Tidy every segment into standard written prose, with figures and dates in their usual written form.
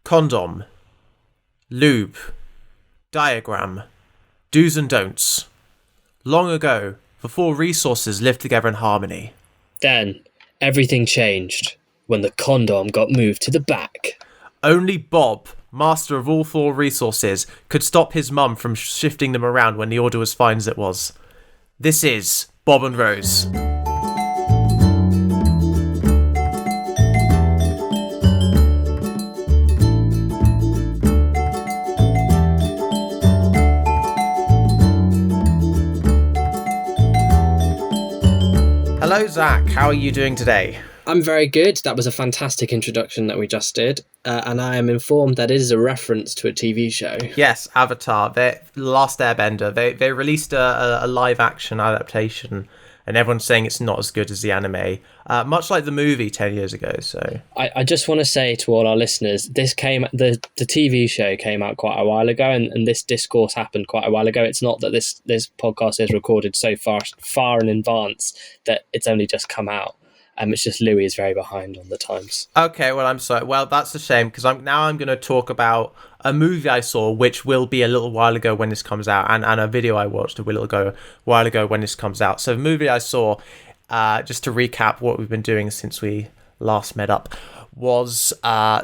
Condom. Lube. Diagram. Do's and don'ts. Long ago, the four resources lived together in harmony. Then, everything changed when the condom got moved to the back. Only Bob, master of all four resources, could stop his mum from shifting them around when the order was fine as it was. This is Bob and Rose. Hello, Zach. How are you doing today? I'm very good. That was a fantastic introduction that we just did. And I am informed that it is a reference to a TV show. Yes, Avatar. The Last Airbender. They released a live-action adaptation, and everyone's saying it's not as good as the anime. Much like the movie 10 years ago. So I just want to say to all our listeners, the TV show came out quite a while ago, and this discourse happened quite a while ago. It's not that this podcast is recorded so far in advance that it's only just come out. It's just Louis is very behind on the times. Okay, well, I'm sorry. Well, that's a shame, because I'm going to talk about a movie I saw, which will be a little while ago when this comes out, and a video I watched a while ago when this comes out. So the movie I saw, just to recap what we've been doing since we last met up, was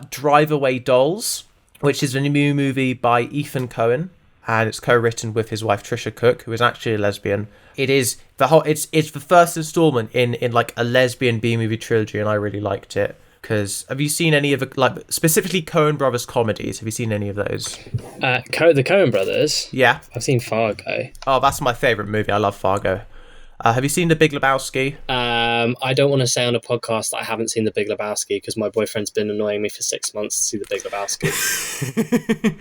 Drive Away Dolls, which is a new movie by Ethan Coen, and it's co-written with his wife Trisha Cook, who is actually a lesbian. It is it's the first installment in like a lesbian B-movie trilogy, and I really liked it. Because have you seen any of the, like, specifically Coen Brothers comedies? Have you seen any of those? The Coen Brothers? Yeah. I've seen Fargo. Oh, that's my favourite movie. I love Fargo. Have you seen The Big Lebowski? I don't want to say on a podcast that I haven't seen The Big Lebowski, because my boyfriend's been annoying me for 6 months to see The Big Lebowski.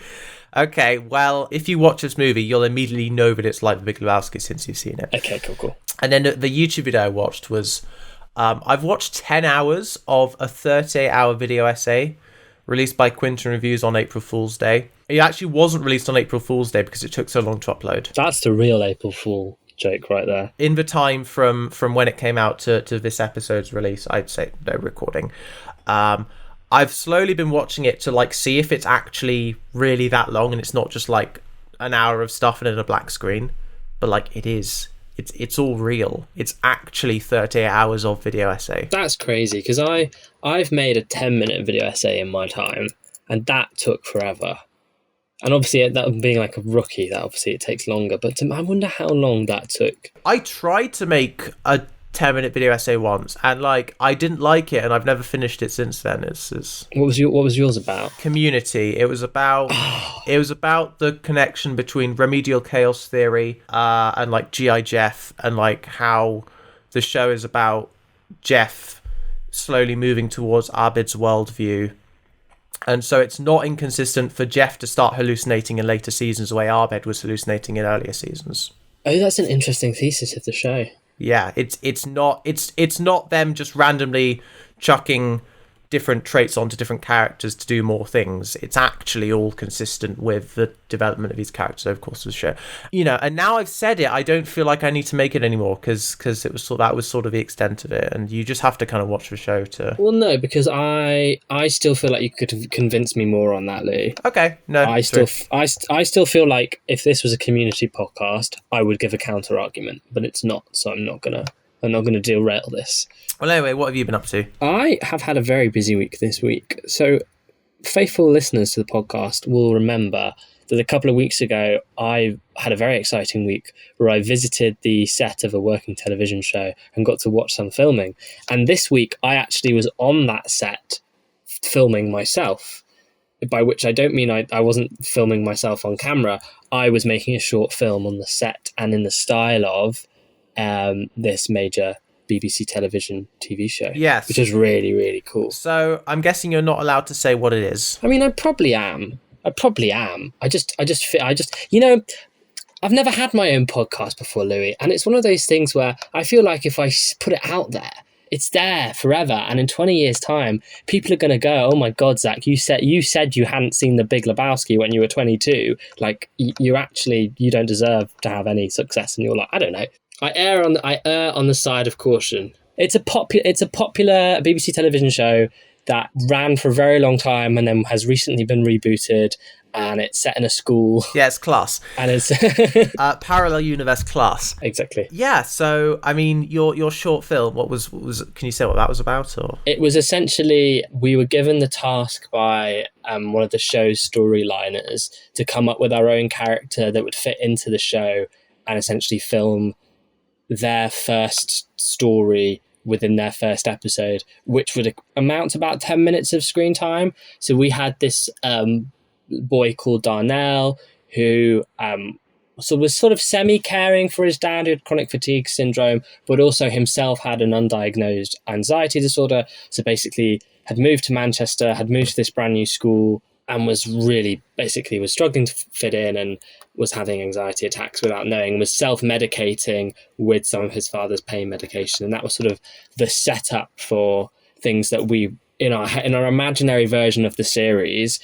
Okay, well, if you watch this movie, you'll immediately know that it's like The Big Lebowski since you've seen it. Okay, cool. And then the YouTube video I watched was... I've watched 10 hours of a 38-hour video essay released by Quinton Reviews on April Fool's Day. It actually wasn't released on April Fool's Day because it took so long to upload. That's the real April Fool joke right there. In the time from when it came out to this episode's release, I'd say no recording. I've slowly been watching it to like see if it's actually really that long and it's not just like an hour of stuff and then a black screen, but like it is. It's all real. It's actually 38 hours of video essay. That's crazy, because I've made a 10-minute video essay in my time, and that took forever. And obviously, that being like a rookie, that obviously it takes longer. But I wonder how long that took. I tried to make a 10-minute video essay once, and like I didn't like it, and I've never finished it since then. It's what was yours about? Community. It was about the connection between remedial chaos theory and like G.I. Jeff, and like how the show is about Jeff slowly moving towards Abed's worldview. And so it's not inconsistent for Jeff to start hallucinating in later seasons the way Abed was hallucinating in earlier seasons. Oh, that's an interesting thesis of the show. Yeah, it's not them just randomly chucking different traits onto different characters to do more things. It's actually all consistent with the development of these characters over the course of the show. You know, and now I've said it, I don't feel like I need to make it anymore because that was sort of the extent of it, and you just have to kind of watch the show to... Well, no, because I still feel like you could have convinced me more on that, Lee. Okay, no. I still feel like if this was a community podcast, I would give a counter argument, but it's not, so I'm not gonna derail this. Well, anyway, what have you been up to? I have had a very busy week this week. So, faithful listeners to the podcast will remember that a couple of weeks ago, I had a very exciting week where I visited the set of a working television show and got to watch some filming. And this week, I actually was on that set filming myself, by which I don't mean I wasn't filming myself on camera. I was making a short film on the set and in the style of this major BBC television TV show. Yes. Which is really, really cool. So I'm guessing you're not allowed to say what it is. I mean, I probably am. I just, you know, I've never had my own podcast before, Louis, and it's one of those things where I feel like if I put it out there, it's there forever, and in 20 years' time, people are going to go, "Oh my God, Zach, you said you hadn't seen The Big Lebowski when you were 22. Like, you don't deserve to have any success." And you're like, I don't know. I err on the side of caution. It's a popular BBC television show that ran for a very long time and then has recently been rebooted, and it's set in a school. Yeah, it's class. And it's parallel universe class. Exactly. Yeah, so I mean, your short film, what was can you say what that was about? Or it was essentially, we were given the task by one of the show's storyliners to come up with our own character that would fit into the show and essentially film their first story within their first episode, which would amount to about 10 minutes of screen time. So we had this boy called Darnell who was sort of semi-caring for his dad who had chronic fatigue syndrome, but also himself had an undiagnosed anxiety disorder. So basically had moved to Manchester, had moved to this brand new school, and was struggling to fit in and was having anxiety attacks without knowing, was self-medicating with some of his father's pain medication. And that was sort of the setup for things that we, in our imaginary version of the series,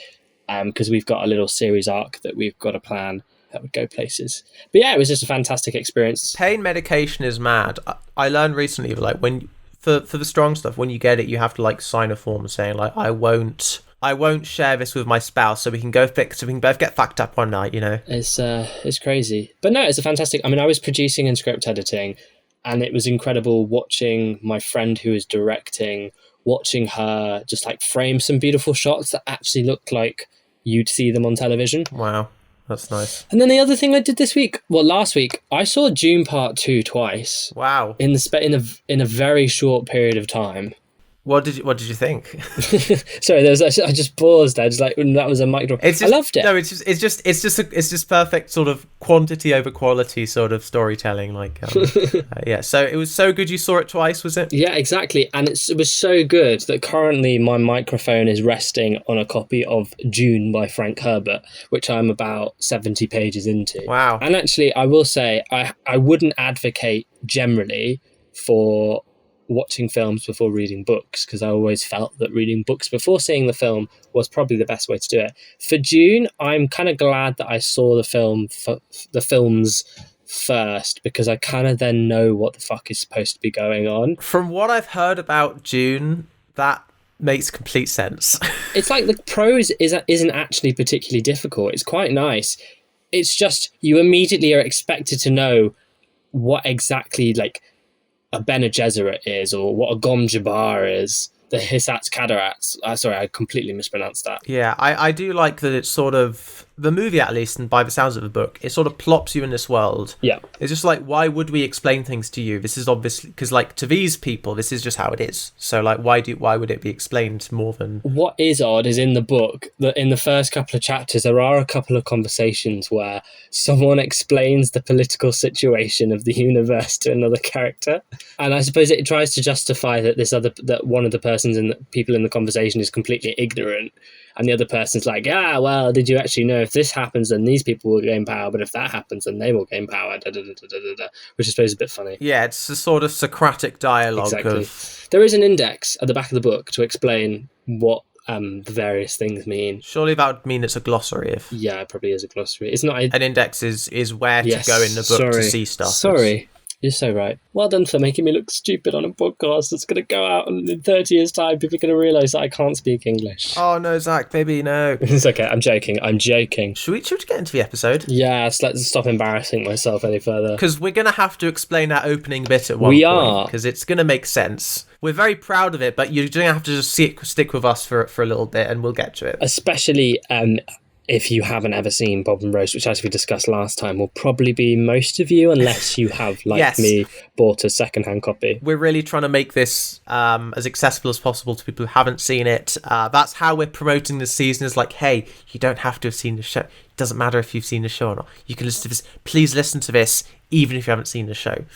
because we've got a little series arc that we've got a plan that would go places. But yeah, it was just a fantastic experience. Pain medication is mad. I learned recently, like, when for the strong stuff, when you get it, you have to like sign a form saying like, I won't share this with my spouse, so we can both get fucked up one night, you know. It's crazy. But no, it's a fantastic, I mean, I was producing and script editing, and it was incredible watching my friend who was directing, watching her just like frame some beautiful shots that actually looked like you'd see them on television. Wow, that's nice. And then the other thing I did last week, I saw Dune Part 2 twice. Wow. In a very short period of time. What did you think? Sorry, I just paused. I just like, that was a mic drop. I loved it. No, it's just perfect sort of quantity over quality sort of storytelling. Like, yeah. So it was so good. You saw it twice, was it? Yeah, exactly. And it was so good that currently my microphone is resting on a copy of Dune by Frank Herbert, which I'm about 70 pages into. Wow. And actually, I will say I wouldn't advocate generally for watching films before reading books, because I always felt that reading books before seeing the film was probably the best way to do it. For Dune, I'm kind of glad that I saw the films first, because I kind of then know what the fuck is supposed to be going on. From what I've heard about Dune, that makes complete sense. It's like the prose isn't actually particularly difficult. It's quite nice. It's just you immediately are expected to know what exactly like a Bene Gesserit is, or what a Gom Jabbar is, the Hisat's Cataracts. Sorry, I completely mispronounced that. Yeah, I do like that it's sort of, the movie at least, and by the sounds of the book, it sort of plops you in this world. Yeah. It's just like, why would we explain things to you? This is obviously, because like to these people, this is just how it is. So like, why would it be explained more than... What is odd is in the book, that in the first couple of chapters, there are a couple of conversations where someone explains the political situation of the universe to another character. And I suppose it tries to justify that one of the people in the conversation is completely ignorant, and the other person's like, well, did you actually know if this happens then these people will gain power, but if that happens then they will gain power, which I suppose is a bit funny. Yeah, it's a sort of Socratic dialogue. Exactly. There is an index at the back of the book to explain what the various things mean. Surely that would mean it's a glossary. Yeah, it probably is a glossary. It's not an index is where to go in the book to see stuff. Sorry. You're so right. Well done for making me look stupid on a podcast that's going to go out, and in 30 years' time, people are going to realise that I can't speak English. Oh, no, Zach, baby, no. It's okay, I'm joking. Should we get into the episode? Yes, let's stop embarrassing myself any further. Because we're going to have to explain that opening bit at one point. Because it's going to make sense. We're very proud of it, but you're going to have to just stick with us for a little bit, and we'll get to it. Especially... if you haven't ever seen Bob and Roast, which as we discussed last time will probably be most of you, unless you have, like yes. me, bought a second-hand copy. We're really trying to make this as accessible as possible to people who haven't seen it. That's how we're promoting this season, is like, hey, you don't have to have seen the show. It doesn't matter if you've seen the show or not. You can listen to this. Please listen to this, even if you haven't seen the show.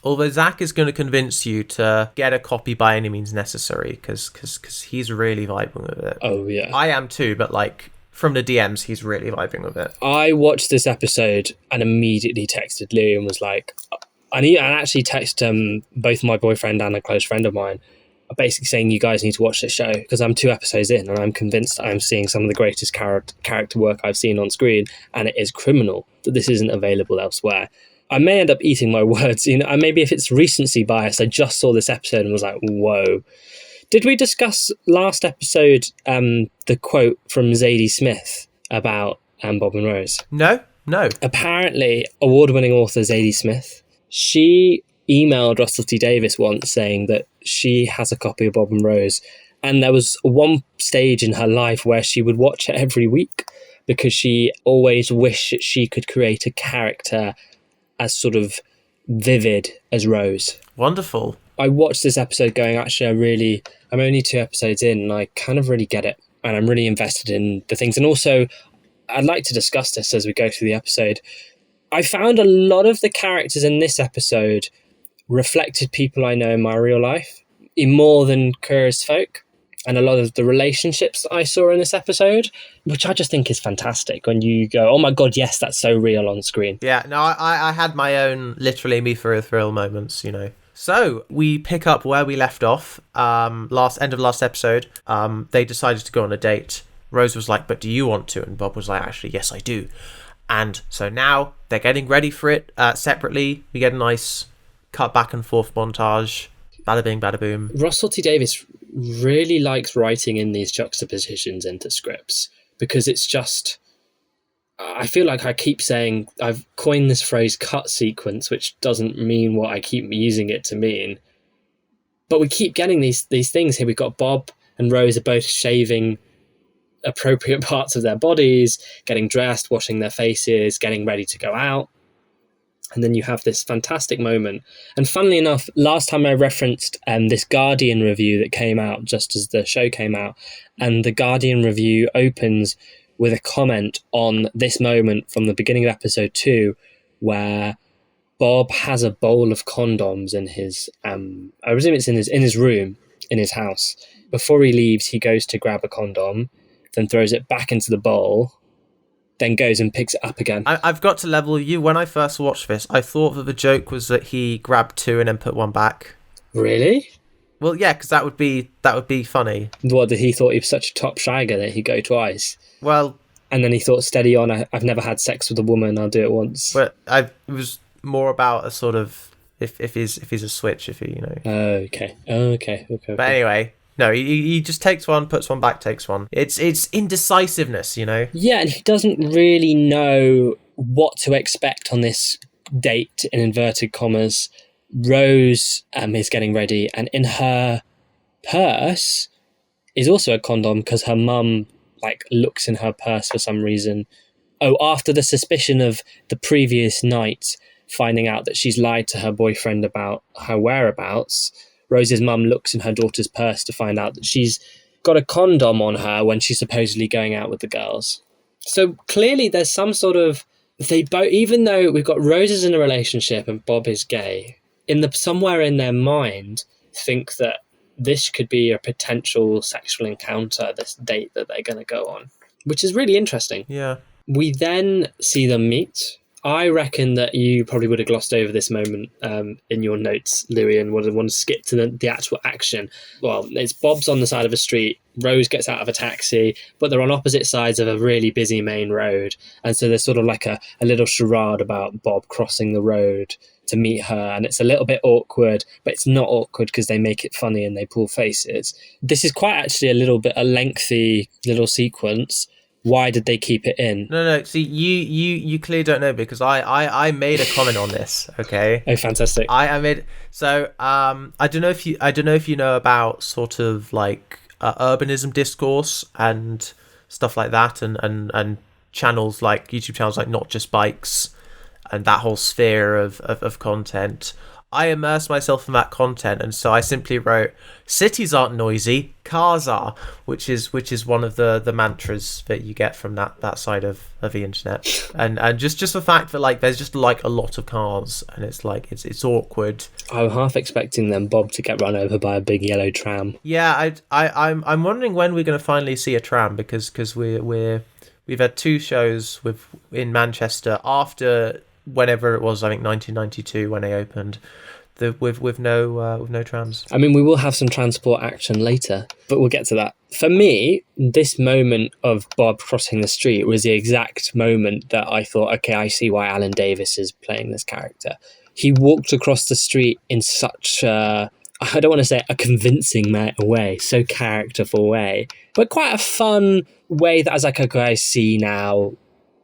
Although Zach is going to convince you to get a copy by any means necessary, because he's really vibing with it. Oh, yeah. I am too, but like... from the DMs, he's really vibing with it. I watched this episode and immediately texted Lou and was like, I actually texted both my boyfriend and a close friend of mine, basically saying, you guys need to watch this show, because I'm 2 episodes in and I'm convinced I'm seeing some of the greatest character work I've seen on screen, and it is criminal that this isn't available elsewhere. I may end up eating my words, and maybe if it's recency bias, I just saw this episode and was like, whoa. Did we discuss last episode the quote from Zadie Smith about Bob and Rose? No. Apparently, award-winning author Zadie Smith, she emailed Russell T Davies once saying that she has a copy of Bob and Rose, and there was one stage in her life where she would watch it every week because she always wished that she could create a character as sort of vivid as Rose. Wonderful. I watched this episode going, actually, I'm only 2 episodes in and I kind of really get it. And I'm really invested in the things. And also, I'd like to discuss this as we go through the episode. I found a lot of the characters in this episode reflected people I know in my real life, in more than Kura's folk. And a lot of the relationships I saw in this episode, which I just think is fantastic when you go, oh my God, yes, that's so real on screen. Yeah, no, I had my own literally me for a thrill moments, So we pick up where we left off, end of last episode. They decided to go on a date. Rose was like, but do you want to? And Bob was like, actually, yes, I do. And so now they're getting ready for it separately. We get a nice cut back and forth montage. Bada bing, bada boom. Russell T Davies really likes writing in these juxtapositions into scripts because it's just, I feel like I keep saying, I've coined this phrase cut sequence, which doesn't mean what I keep using it to mean. But we keep getting these things here. We've got Bob and Rose are both shaving appropriate parts of their bodies, getting dressed, washing their faces, getting ready to go out. And then you have this fantastic moment. And funnily enough, last time I referenced this Guardian review that came out just as the show came out. And the Guardian review opens with a comment on this moment from the beginning of episode 2, where Bob has a bowl of condoms in his, I presume it's in his room, in his house. Before he leaves, he goes to grab a condom, then throws it back into the bowl, then goes and picks it up again. I've got to level you. When I first watched this, I thought that the joke was that he grabbed 2 and then put 1 back. Really? Well, yeah, because that would be funny. What, did he thought he was such a top shagger that he'd go twice? Well... And then he thought, steady on, I've never had sex with a woman, I'll do it once. But it was more about a sort of, if he's a switch, if he, Okay. But anyway... No, he just takes 1, puts 1 back, takes 1. It's indecisiveness, Yeah, and he doesn't really know what to expect on this date, in inverted commas. Rose is getting ready, and in her purse is also a condom because her mum looks in her purse for some reason. Oh, after the suspicion of the previous night, finding out that she's lied to her boyfriend about her whereabouts, Rose's mum looks in her daughter's purse to find out that she's got a condom on her when she's supposedly going out with the girls. So clearly there's some sort of, they both, even though we've got Rose is in a relationship and Bob is gay, somewhere in their mind think that this could be a potential sexual encounter, this date that they're going to go on, which is really interesting. Yeah. We then see them meet. I reckon that you probably would have glossed over this moment in your notes, Louis, and would have wanted to skip to the actual action. Well, it's Bob's on the side of a street, Rose gets out of a taxi, but they're on opposite sides of a really busy main road. And so there's sort of like a little charade about Bob crossing the road to meet her, and it's a little bit awkward, but it's not awkward because they make it funny and they pull faces. This is quite actually a lengthy little sequence. Why did they keep it in? No. See, you clearly don't know because I made a comment on this. Okay. Oh, fantastic! I made so I don't know if you know about sort of like urbanism discourse and stuff like that, and channels like YouTube channels like Not Just Bikes, and that whole sphere of content. I immersed myself in that content, and so I simply wrote, cities aren't noisy, cars are, which is one of the mantras that you get from that side of the internet. And just the fact that there's just a lot of cars, and it's it's awkward. I'm half expecting Bob to get run over by a big yellow tram. Yeah, I'm wondering when we're going to finally see a tram, because we've had 2 shows in Manchester after whenever it was, I think 1992 when they opened, with no trams. I mean, we will have some transport action later, but we'll get to that. For me, this moment of Bob crossing the street was the exact moment that I thought, okay, I see why Alan Davis is playing this character. He walked across the street in such a I don't want to say a convincing way, so characterful way, but quite a fun way that, as like, okay, I see now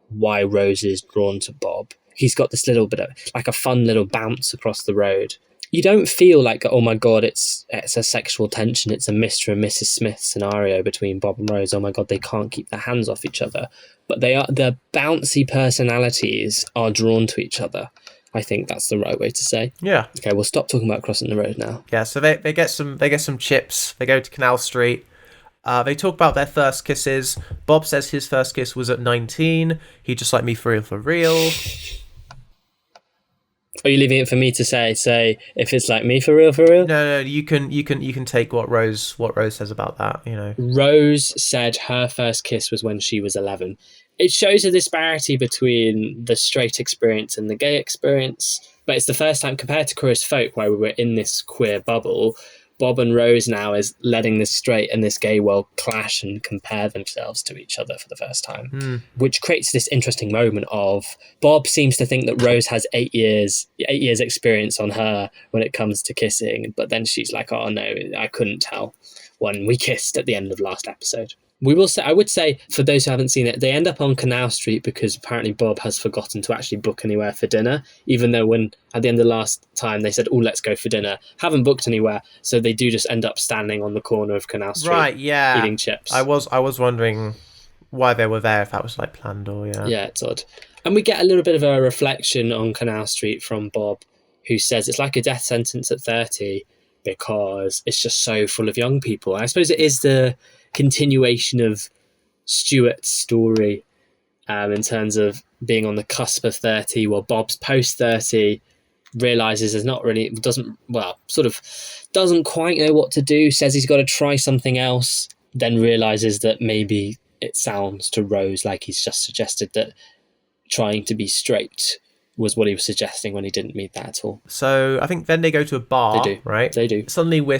why Rose is drawn to Bob. He's got this little bit of like a fun little bounce across the road. You don't feel like, oh my God, it's a sexual tension. It's a Mr. and Mrs. Smith scenario between Bob and Rose. Oh my God, they can't keep their hands off each other. But their bouncy personalities are drawn to each other. I think that's the right way to say. Yeah. Okay, we'll stop talking about crossing the road now. Yeah, so they get some chips. They go to Canal Street. They talk about their first kisses. Bob says his first kiss was at 19. He just like me for real. Are you leaving it for me to say if it's like me for real? No, you can take what Rose says about that, you know. Rose said her first kiss was when she was 11. It shows a disparity between the straight experience and the gay experience, but it's the first time compared to Queer as Folk, where we were in this queer bubble. Bob and Rose now is letting this straight and this gay world clash and compare themselves to each other for the first time, which creates this interesting moment of Bob seems to think that Rose has 8 years experience on her when it comes to kissing, but then she's like, oh no, I couldn't tell when we kissed at the end of last episode. I would say, for those who haven't seen it, they end up on Canal Street because apparently Bob has forgotten to actually book anywhere for dinner, even though when at the end of last time they said, oh, let's go for dinner. Haven't booked anywhere, so they do just end up standing on the corner of Canal Street, right? Yeah, eating chips. I was wondering why they were there, if that was like planned or Yeah, it's odd. And we get a little bit of a reflection on Canal Street from Bob, who says it's like a death sentence at 30 because it's just so full of young people. I suppose it is the continuation of Stuart's story in terms of being on the cusp of 30, while Bob's post 30 realizes doesn't quite know what to do, says he's got to try something else, then realizes that maybe it sounds to Rose like he's just suggested that trying to be straight was what he was suggesting when he didn't mean that at all. So I think then they go to a bar. They do, right? They do. Suddenly we're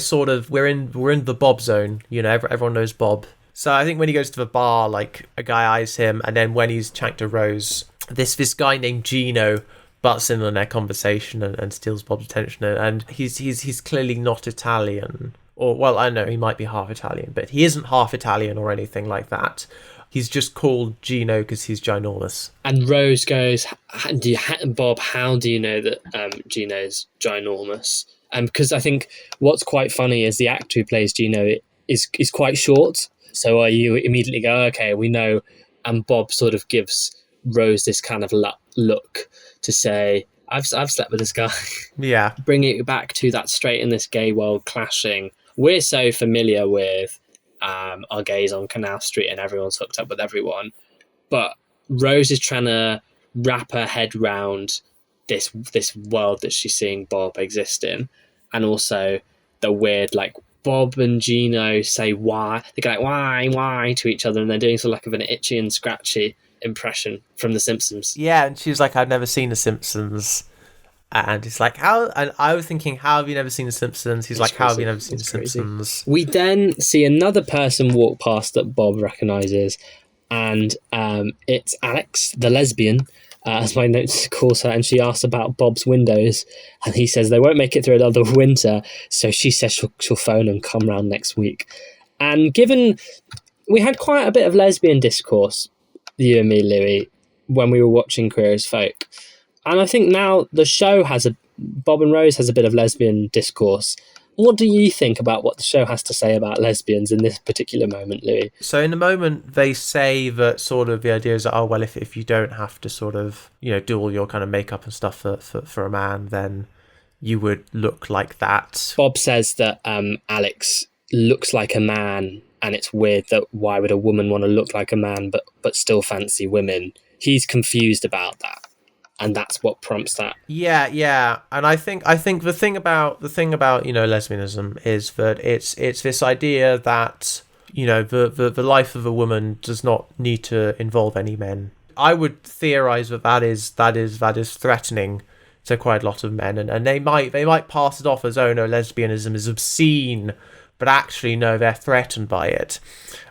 in the Bob zone. You know, everyone knows Bob. So I think when he goes to the bar, like a guy eyes him, and then when he's chatting to Rose, this guy named Gino butts in on their conversation and steals Bob's attention. And he's clearly not Italian, or well, I know he might be half Italian, but he isn't half Italian or anything like that. He's just called Gino because he's ginormous. And Rose goes, Bob, how do you know that Gino's ginormous? Because I think what's quite funny is the actor who plays Gino is quite short. So you immediately go, okay, we know. And Bob sort of gives Rose this kind of look to say, I've slept with this guy. Yeah. Bringing it back to that straight and this gay world clashing. We're so familiar with our gays on Canal Street and everyone's hooked up with everyone, but Rose is trying to wrap her head round this world that she's seeing Bob exist in, and also the weird, like, Bob and Gino say why, they go like why to each other, and they're doing sort of like an itchy and scratchy impression from The Simpsons. Yeah, and she's like, I've never seen The Simpsons. And it's like, how? And I was thinking, how have you never seen The Simpsons? He's like, how have you never seen The Simpsons? We then see another person walk past that Bob recognises, and it's Alex, the lesbian, as my notes calls her, and she asks about Bob's windows, and he says they won't make it through another winter, so she says she'll phone and come round next week. And given we had quite a bit of lesbian discourse, you and me, Louis, when we were watching Queer as Folk. And I think now the show Bob and Rose has a bit of lesbian discourse. What do you think about what the show has to say about lesbians in this particular moment, Louis? So in the moment, they say that sort of the idea is that, oh, well, if you don't have to sort of, you know, do all your kind of makeup and stuff for a man, then you would look like that. Bob says that Alex looks like a man, and it's weird that why would a woman want to look like a man but still fancy women? He's confused about that. And that's what prompts that. Yeah, and I think the thing about you know, lesbianism is that it's this idea that, you know, the life of a woman does not need to involve any men. I would theorize that is threatening to quite a lot of men, and they might pass it off as, oh no, lesbianism is obscene, but actually no, they're threatened by it.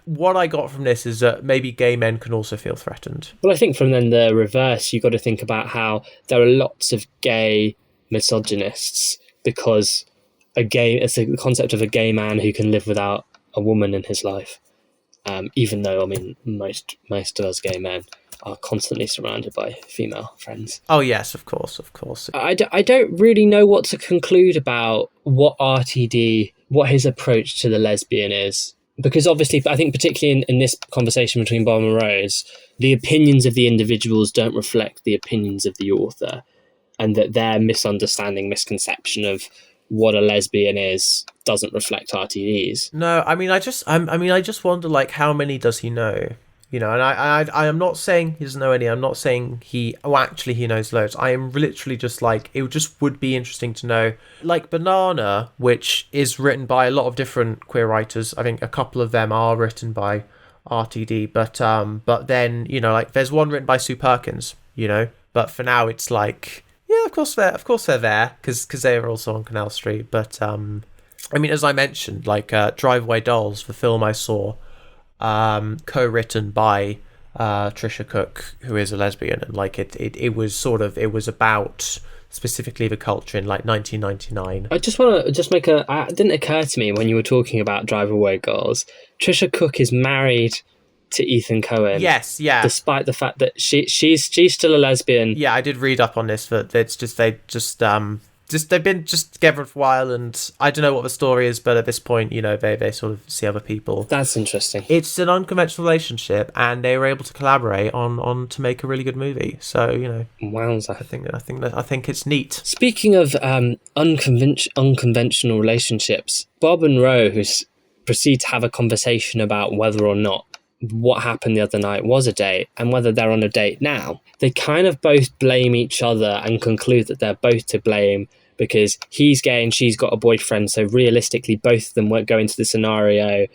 What I got from this is that maybe gay men can also feel threatened. Well, I think from then the reverse, you've got to think about how there are lots of gay misogynists because it's the concept of a gay man who can live without a woman in his life. Even though, I mean, most of us gay men are constantly surrounded by female friends. Oh yes, of course. I don't really know what to conclude about what his approach to the lesbian is. Because obviously, I think particularly in this conversation between Bob and Rose, the opinions of the individuals don't reflect the opinions of the author, and that their misconception of what a lesbian is doesn't reflect RTD's. No, I mean, I just wonder, like, how many does he know? You know, and I am not saying he doesn't know any. I'm not saying he knows loads. I am literally just like, it just would be interesting to know. Like Banana, which is written by a lot of different queer writers. I think a couple of them are written by RTD, but then, you know, like there's one written by Sue Perkins, you know. But for now, it's like, yeah, of course they're there because they are also on Canal Street. But I mean, as I mentioned, like Drive-Away Dolls, the film I saw, co-written by Trisha Cook, who is a lesbian, and like it was about specifically the culture in like 1999. I just want to make it didn't occur to me when you were talking about Drive-Away Girls, Trisha Cook is married to Ethan Coen. Yes, yeah. Despite the fact that she's still a lesbian. Yeah, I did read up on this, but it's just they've been just together for a while, and I don't know what the story is, but at this point, you know, they sort of see other people. That's interesting. It's an unconventional relationship, and they were able to collaborate on to make a really good movie. So, you know, wowza. I think it's neat. Speaking of unconventional relationships, Bob and Rose proceed to have a conversation about whether or not what happened the other night was a date and whether they're on a date now. They kind of both blame each other and conclude that they're both to blame because he's gay and she's got a boyfriend. So realistically, both of them won't go into the scenario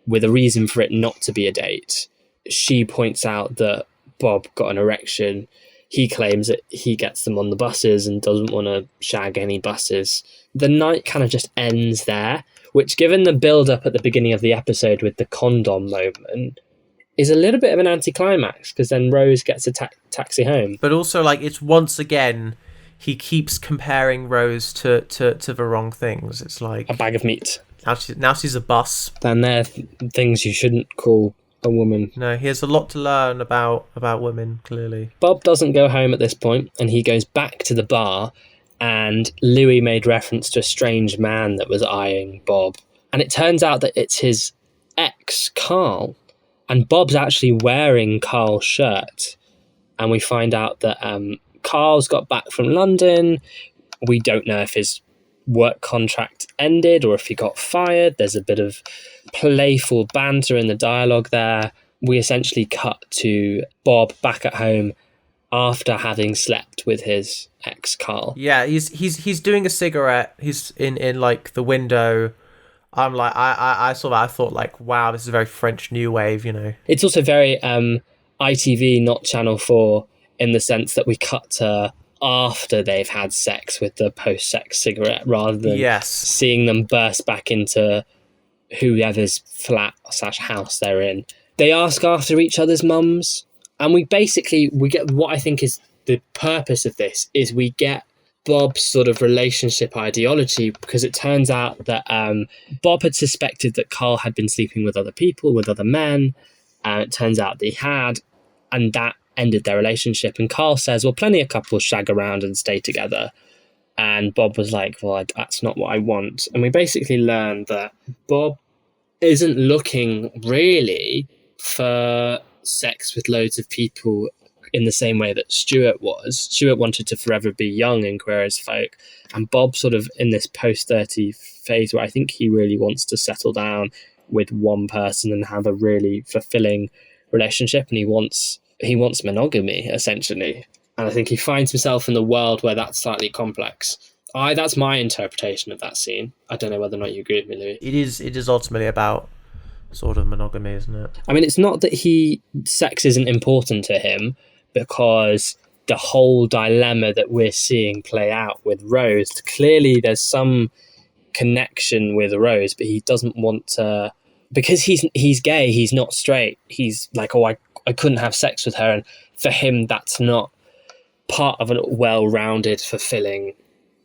with a reason for it not to be a date. She points out that Bob got an erection. He claims that he gets them on the buses and doesn't want to shag any buses. The night kind of just ends there, which, given the build-up at the beginning of the episode with the condom moment, is a little bit of an anticlimax, because then Rose gets a taxi home. But also, like, it's once again, he keeps comparing Rose to the wrong things. It's like a bag of meat. Now she's a bus. Then they're things you shouldn't call a woman. No, he has a lot to learn about women, clearly. Bob doesn't go home at this point, and he goes back to the bar, and Louis made reference to a strange man that was eyeing Bob. And it turns out that it's his ex, Carl. And Bob's actually wearing Carl's shirt. And we find out that Carl's got back from London. We don't know if his work contract ended or if he got fired. There's a bit of playful banter in the dialogue there. We essentially cut to Bob back at home after having slept with his ex, Carl. Yeah, he's doing a cigarette. He's in like the window. I'm like, I saw that. I thought, like, wow, this is a very French new wave, you know. It's also very ITV, not Channel 4, in the sense that we cut to after they've had sex with the post-sex cigarette, rather than seeing them burst back into whoever's flat/house they're in. They ask after each other's mums, and we get what I think is the purpose of this, is we get Bob's sort of relationship ideology, because it turns out that Bob had suspected that Carl had been sleeping with other people, with other men, and it turns out that he had, and that ended their relationship. And Carl says, well, plenty of couples shag around and stay together. And Bob was like, well, that's not what I want. And we basically learned that Bob isn't looking really for sex with loads of people in the same way that Stuart was. Stuart wanted to forever be young and queer as folk. And Bob sort of in this post-30 phase where I think he really wants to settle down with one person and have a really fulfilling relationship. And he wants monogamy, essentially. And I think he finds himself in the world where that's slightly complex. That's my interpretation of that scene. I don't know whether or not you agree with me, Louis. It is ultimately about sort of monogamy, isn't it? I mean, it's not that sex isn't important to him, because the whole dilemma that we're seeing play out with Rose, clearly there's some connection with Rose, but he doesn't want to, because he's gay, he's not straight. He's like, oh, I couldn't have sex with her. And for him, that's not part of a well-rounded, fulfilling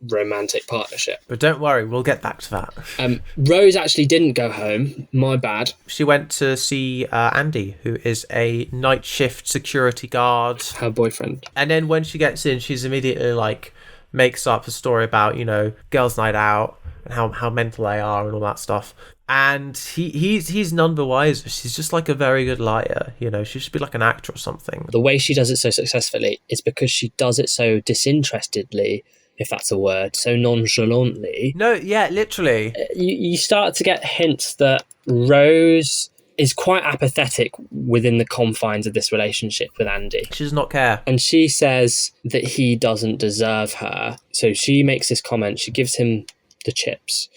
romantic partnership. But don't worry, we'll get back to that. Rose actually didn't go home. My bad. She went to see Andy, who is a night shift security guard. Her boyfriend. And then when she gets in, she's immediately like makes up a story about, you know, girls' night out and how mental they are and all that stuff. And he's none the wiser. She's just like a very good liar, you know. She should be like an actor or something. The way she does it so successfully is because she does it so disinterestedly, if that's a word, so nonchalantly. No, yeah, literally. You start to get hints that Rose is quite apathetic within the confines of this relationship with Andy. She does not care. And she says that he doesn't deserve her. So she makes this comment. She gives him the chips.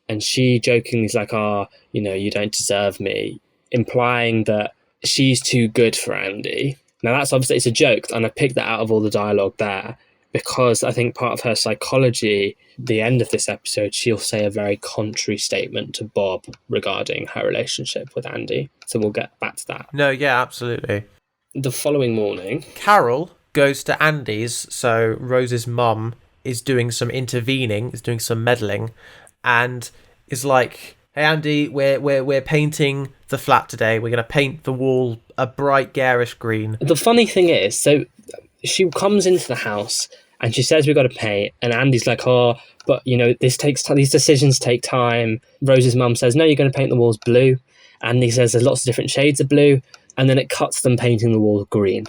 And she jokingly is like, you know, you don't deserve me, implying that she's too good for Andy. Now, that's obviously, it's a joke, and I picked that out of all the dialogue there, because I think part of her psychology, the end of this episode, she'll say a very contrary statement to Bob regarding her relationship with Andy. So we'll get back to that. No, yeah, absolutely. The following morning, Carol goes to Andy's, so Rose's mum is doing some intervening, is doing some meddling, and is like, hey Andy, we're painting the flat today. We're gonna paint the wall a bright garish green. The funny thing is, so she comes into the house and she says we've got to paint, and Andy's like, but you know, this takes time, these decisions take time. Rose's mum says, no, you're going to paint the walls blue. Andy says there's lots of different shades of blue, and then it cuts them painting the walls green.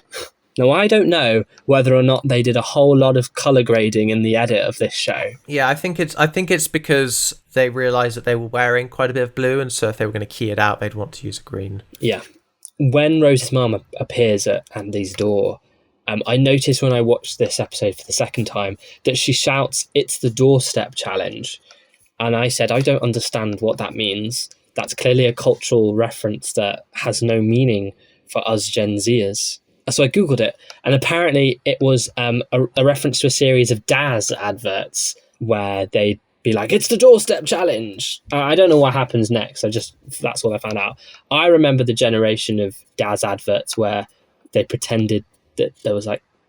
Now, I don't know whether or not they did a whole lot of colour grading in the edit of this show. Yeah, I think it's because they realised that they were wearing quite a bit of blue, and so if they were going to key it out, they'd want to use a green. Yeah. When Rose's mum appears at Andy's door, I noticed when I watched this episode for the second time that she shouts, "It's the doorstep challenge." And I said, I don't understand what that means. That's clearly a cultural reference that has no meaning for us Gen Zers. So I Googled it, and apparently it was a reference to a series of Daz adverts where they'd be like, "It's the doorstep challenge." I don't know what happens next. That's what I found out. I remember the generation of Daz adverts where they pretended that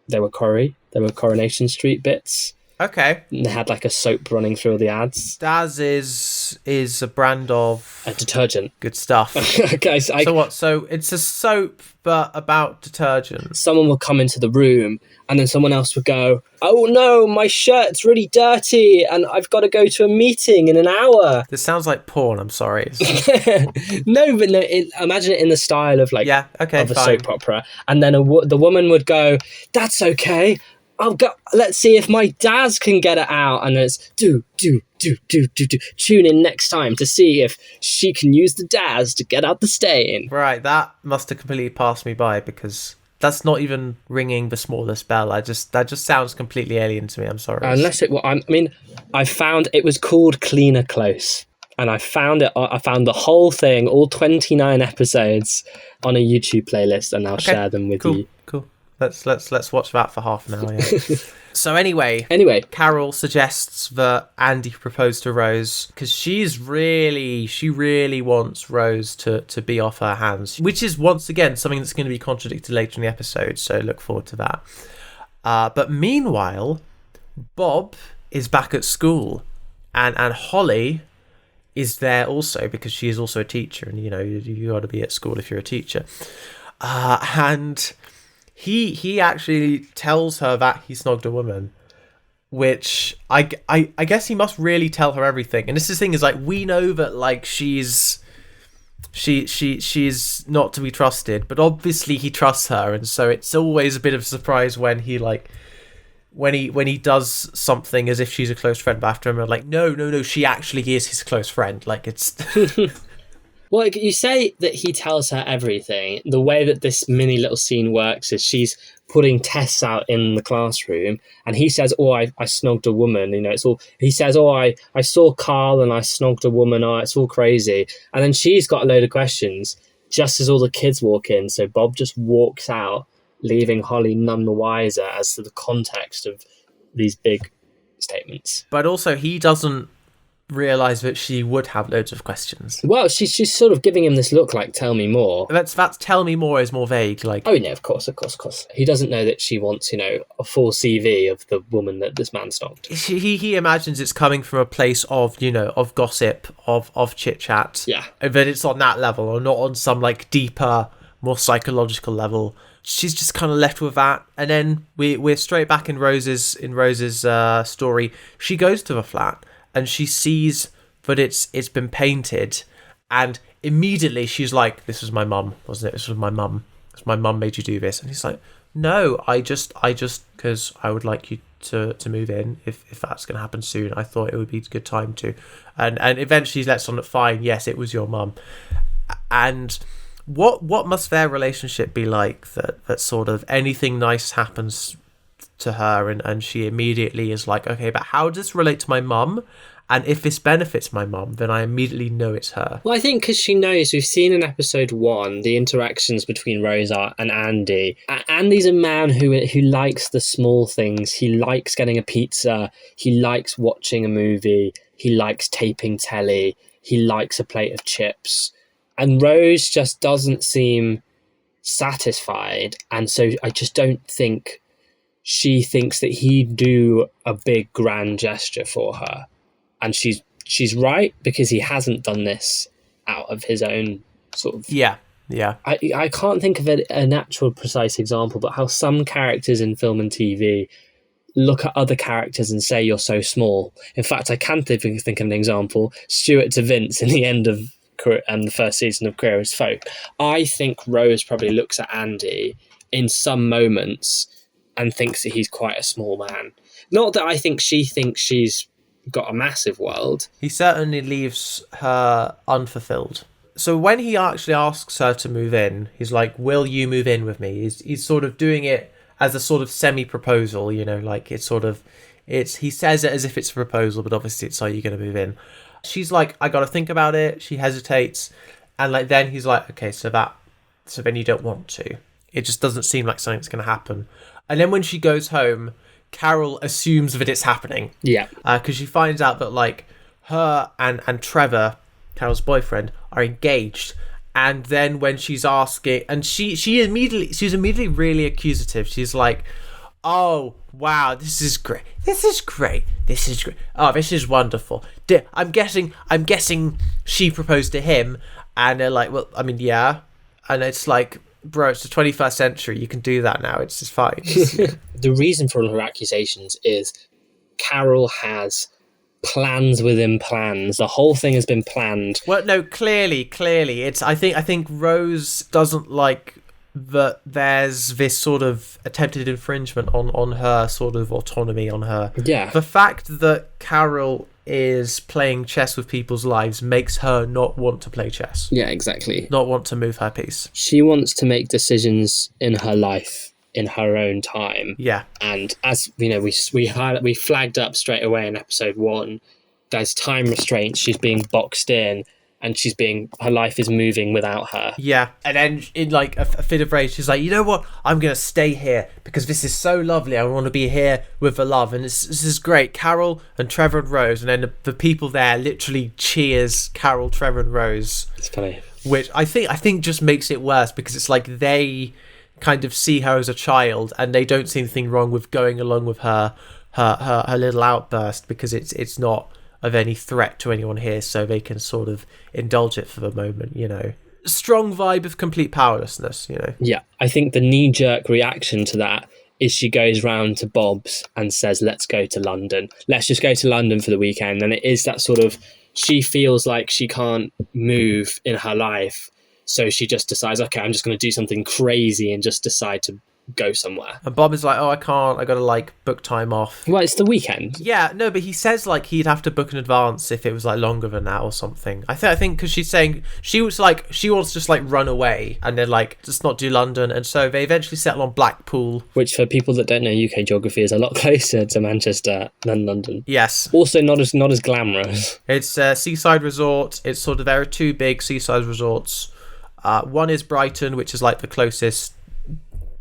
they were Coronation Street bits. Okay. And they had like a soap running through the ads. Daz is a brand of a detergent. Good stuff. Okay, so what? So it's a soap, but about detergent. Someone would come into the room, and then someone else would go, "Oh no, my shirt's really dirty, and I've got to go to a meeting in an hour." This sounds like porn. I'm sorry. No, but no. Imagine it in the style of like of a fine. soap opera, and then the woman would go, "That's okay. I'll go. Let's see if my Daz can get it out." And it's do. Tune in next time to see if she can use the Daz to get out the stain. Right, that must have completely passed me by, because that's not even ringing the smallest bell. That just sounds completely alien to me. I'm sorry. Unless it. Well, I found it was called Cleaner Close, and I found it. I found the whole thing, all 29 episodes, on a YouTube playlist, and I'll share them with you. Cool. Let's watch that for half an hour. Yeah. So anyway, Carol suggests that Andy propose to Rose because she really wants Rose to be off her hands, which is once again something that's going to be contradicted later in the episode. So look forward to that. But meanwhile, Bob is back at school, and Holly is there also because she is also a teacher, and you know you got to be at school if you're a teacher. And he actually tells her that he snogged a woman, which I guess he must really tell her everything. And this is the thing is, like, we know that like she's not to be trusted, but obviously he trusts her, and so it's always a bit of a surprise when he does something as if she's a close friend, but after him, like, no, she actually is his close friend. Like, it's Well, you say that he tells her everything. The way that this mini little scene works is she's putting tests out in the classroom, and he says, "Oh, I snogged a woman." You know, it's all. He says, "Oh, I saw Carl and I snogged a woman." Oh, it's all crazy. And then she's got a load of questions just as all the kids walk in. So Bob just walks out, leaving Holly none the wiser as to the context of these big statements. But also, he doesn't realise that she would have loads of questions. Well, she's sort of giving him this look like, tell me more. That's tell me more is more vague. Like, oh, yeah, of course. He doesn't know that she wants, a full CV of the woman that this man stalked. He imagines it's coming from a place of, of gossip, of chit-chat. Yeah. But it's on that level, or not on some, like, deeper, more psychological level. She's just kind of left with that, and then we're straight back in Rose's story. She goes to the flat and she sees that it's been painted, and immediately she's like, "This was my mum, wasn't it? This was my mum. My mum made you do this." And he's like, "No, I just because I would like you to move in if that's going to happen soon. I thought it would be a good time to," and eventually lets on it. Fine, yes, it was your mum, and. What must their relationship be like that sort of anything nice happens to her and she immediately is like, okay, but how does this relate to my mum? And if this benefits my mum, then I immediately know it's her. Well, I think because she knows, we've seen in episode 1 the interactions between Rosa and Andy. Andy's a man who likes the small things. He likes getting a pizza. He likes watching a movie. He likes taping telly. He likes a plate of chips. And Rose just doesn't seem satisfied. And so I just don't think she thinks that he'd do a big grand gesture for her. And she's right, because he hasn't done this out of his own sort of... Yeah. I can't think of a natural, precise example, but how some characters in film and TV look at other characters and say, you're so small. In fact, I can think of an example. Stuart to Vince in the end of... and the first season of Queer as Folk. I think Rose probably looks at Andy in some moments and thinks that he's quite a small man. Not that I think she thinks she's got a massive world. He certainly leaves her unfulfilled. So when he actually asks her to move in, he's like, will you move in with me? He's sort of doing it as a sort of semi-proposal, like he says it as if it's a proposal, but obviously it's like, you're going to move in. She's like, I gotta think about it. She hesitates, and then he's like, okay, so then you don't want to. It just doesn't seem like something's gonna happen. And then when she goes home, Carol assumes that it's happening. Yeah. Because she finds out that like her and Trevor, Carol's boyfriend, are engaged. And then when she's asking, and she's immediately really accusative. She's like, oh, wow, this is great. Oh, this is wonderful. I'm guessing she proposed to him, and they're like, well, I mean, yeah. And it's like, bro, it's the 21st century. You can do that now. It's just fine. The reason for all her accusations is Carol has plans within plans. The whole thing has been planned. Well, no, clearly. It's. I think Rose doesn't like that there's this sort of attempted infringement on her sort of autonomy, on her. Yeah. The fact that Carol is playing chess with people's lives makes her not want to play chess. Yeah, exactly. Not want to move her piece. She wants to make decisions in her life in her own time. Yeah. And as we flagged up straight away in episode 1, there's time restraints. She's being boxed in. And her life is moving without her. Yeah. And then in like a fit of rage, she's like, you know what? I'm going to stay here because this is so lovely. I want to be here with the love. And this is great. Carol and Trevor and Rose. And then the people there literally cheers Carol, Trevor and Rose. It's funny. Which I think just makes it worse, because it's like they kind of see her as a child and they don't see anything wrong with going along with her little outburst, because it's not of any threat to anyone here, so they can sort of indulge it for the moment, Strong vibe of complete powerlessness, Yeah, I think the knee-jerk reaction to that is she goes round to Bob's and says, let's go to London. Let's just go to London for the weekend. And it is that sort of, she feels like she can't move in her life, so she just decides, okay, I'm just going to do something crazy and just decide to go somewhere. And Bob is like, oh, I can't, I gotta book time off. Well, it's the weekend. Yeah, no, but he says he'd have to book in advance if it was longer than that or something. I think because she's saying she wants to just run away and then just not do London, and so they eventually settle on Blackpool, which for people that don't know UK geography is a lot closer to Manchester than London. Yes. Also not as glamorous. It's a seaside resort. It's sort of, there are two big seaside resorts. One is Brighton, which is the closest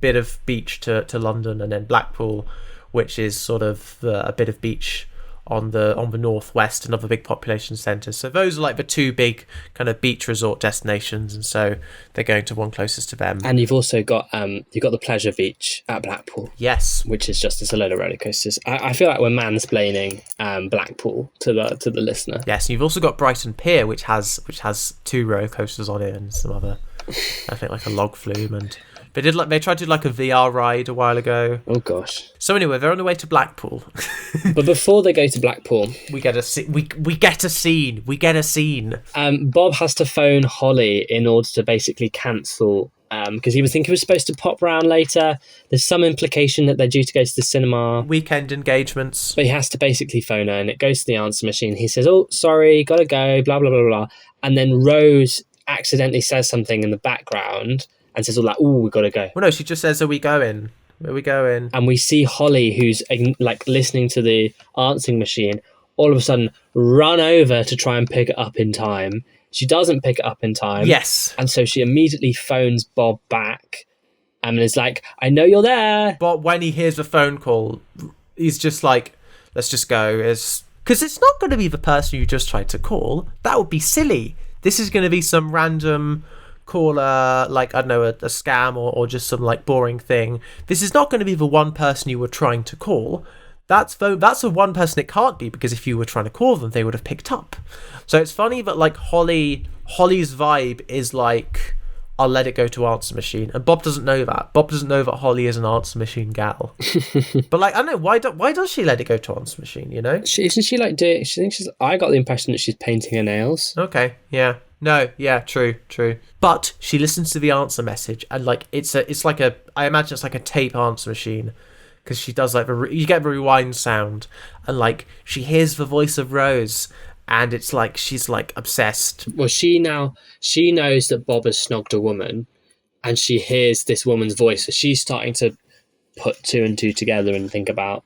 bit of beach to London, and then Blackpool, which is sort of a bit of beach on the northwest, another big population centre. So those are like the two big kind of beach resort destinations, and so they're going to one closest to them. And you've also got the Pleasure Beach at Blackpool. Yes, which is just a load of roller coasters. I feel like we're mansplaining Blackpool to the listener. Yes, and you've also got Brighton Pier, which has 2 roller coasters on it and some other, I think like a log flume, and they tried to do like a VR ride a while ago. Oh gosh. So anyway, they're on the way to Blackpool. But before they go to Blackpool, we get a scene. Bob has to phone Holly in order to basically cancel, because he was thinking he was supposed to pop round later. There's some implication that they're due to go to the cinema. Weekend engagements. But he has to basically phone her, and it goes to the answer machine. He says, "Oh, sorry, gotta go, blah, blah, blah, blah." And then Rose accidentally says something in the background and says all that, "Oh, we gotta go." Well, no, she just says, "Are we going? Where are we going?" And we see Holly, who's like listening to the answering machine, all of a sudden run over to try and pick it up in time. She doesn't pick it up in time. Yes. And so she immediately phones Bob back and is like, "I know you're there." But when he hears the phone call, he's just like, "Let's just go." Because it's not going to be the person you just tried to call. That would be silly. This is going to be some random caller, like, I don't know, a scam or just some like boring thing. This is not going to be the one person you were trying to call. That's the one person it can't be, because if you were trying to call them, they would have picked up. So it's funny that like Holly's vibe is like, "I'll let it go to answer machine," and Bob doesn't know that. Bob doesn't know that Holly is an answer machine gal. But like, I don't know, why does she let it go to answer machine? You know, Isn't she like doing? She thinks she's. I got the impression that she's painting her nails. Okay, yeah. No, yeah, true. But she listens to the answer message, and like I imagine it's like a tape answer machine, because she does like you get the rewind sound, and like she hears the voice of Rose, and it's like she's like obsessed. Well, she knows that Bob has snogged a woman, and she hears this woman's voice, so she's starting to put 2 and 2 together and think about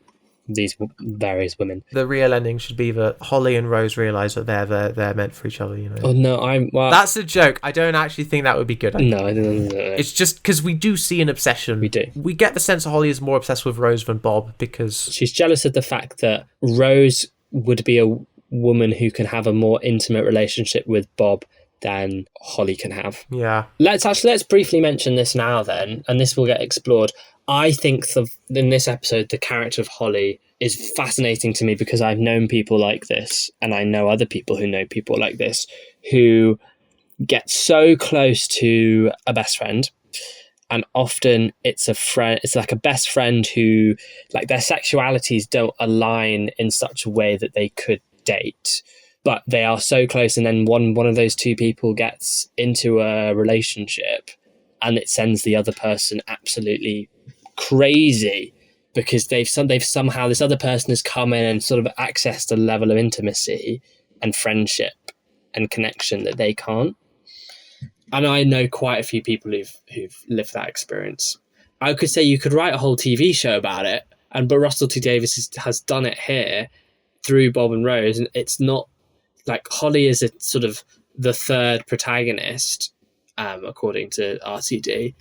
these various women. The real ending should be that Holly and Rose realise that they're meant for each other, you know. Oh no, that's a joke. I don't actually think that would be good. No. It's just because we do see an obsession. We do. We get the sense that Holly is more obsessed with Rose than Bob, because she's jealous of the fact that Rose would be a woman who can have a more intimate relationship with Bob than Holly can have. Yeah. Let's briefly mention this now then, and this will get explored. I think in this episode, the character of Holly is fascinating to me, because I've known people like this, and I know other people who know people like this, who get so close to a best friend, and often it's a friend. It's like a best friend who, like, their sexualities don't align in such a way that they could date, but they are so close, and then one of those two people gets into a relationship, and it sends the other person absolutely crazy, because they've somehow, this other person has come in and sort of accessed a level of intimacy and friendship and connection that they can't. And I know quite a few people who've lived that experience. I could say you could write a whole TV show about it, but Russell T Davies has done it here through Bob and Rose, and it's not like Holly is a sort of the third protagonist, according to RTD.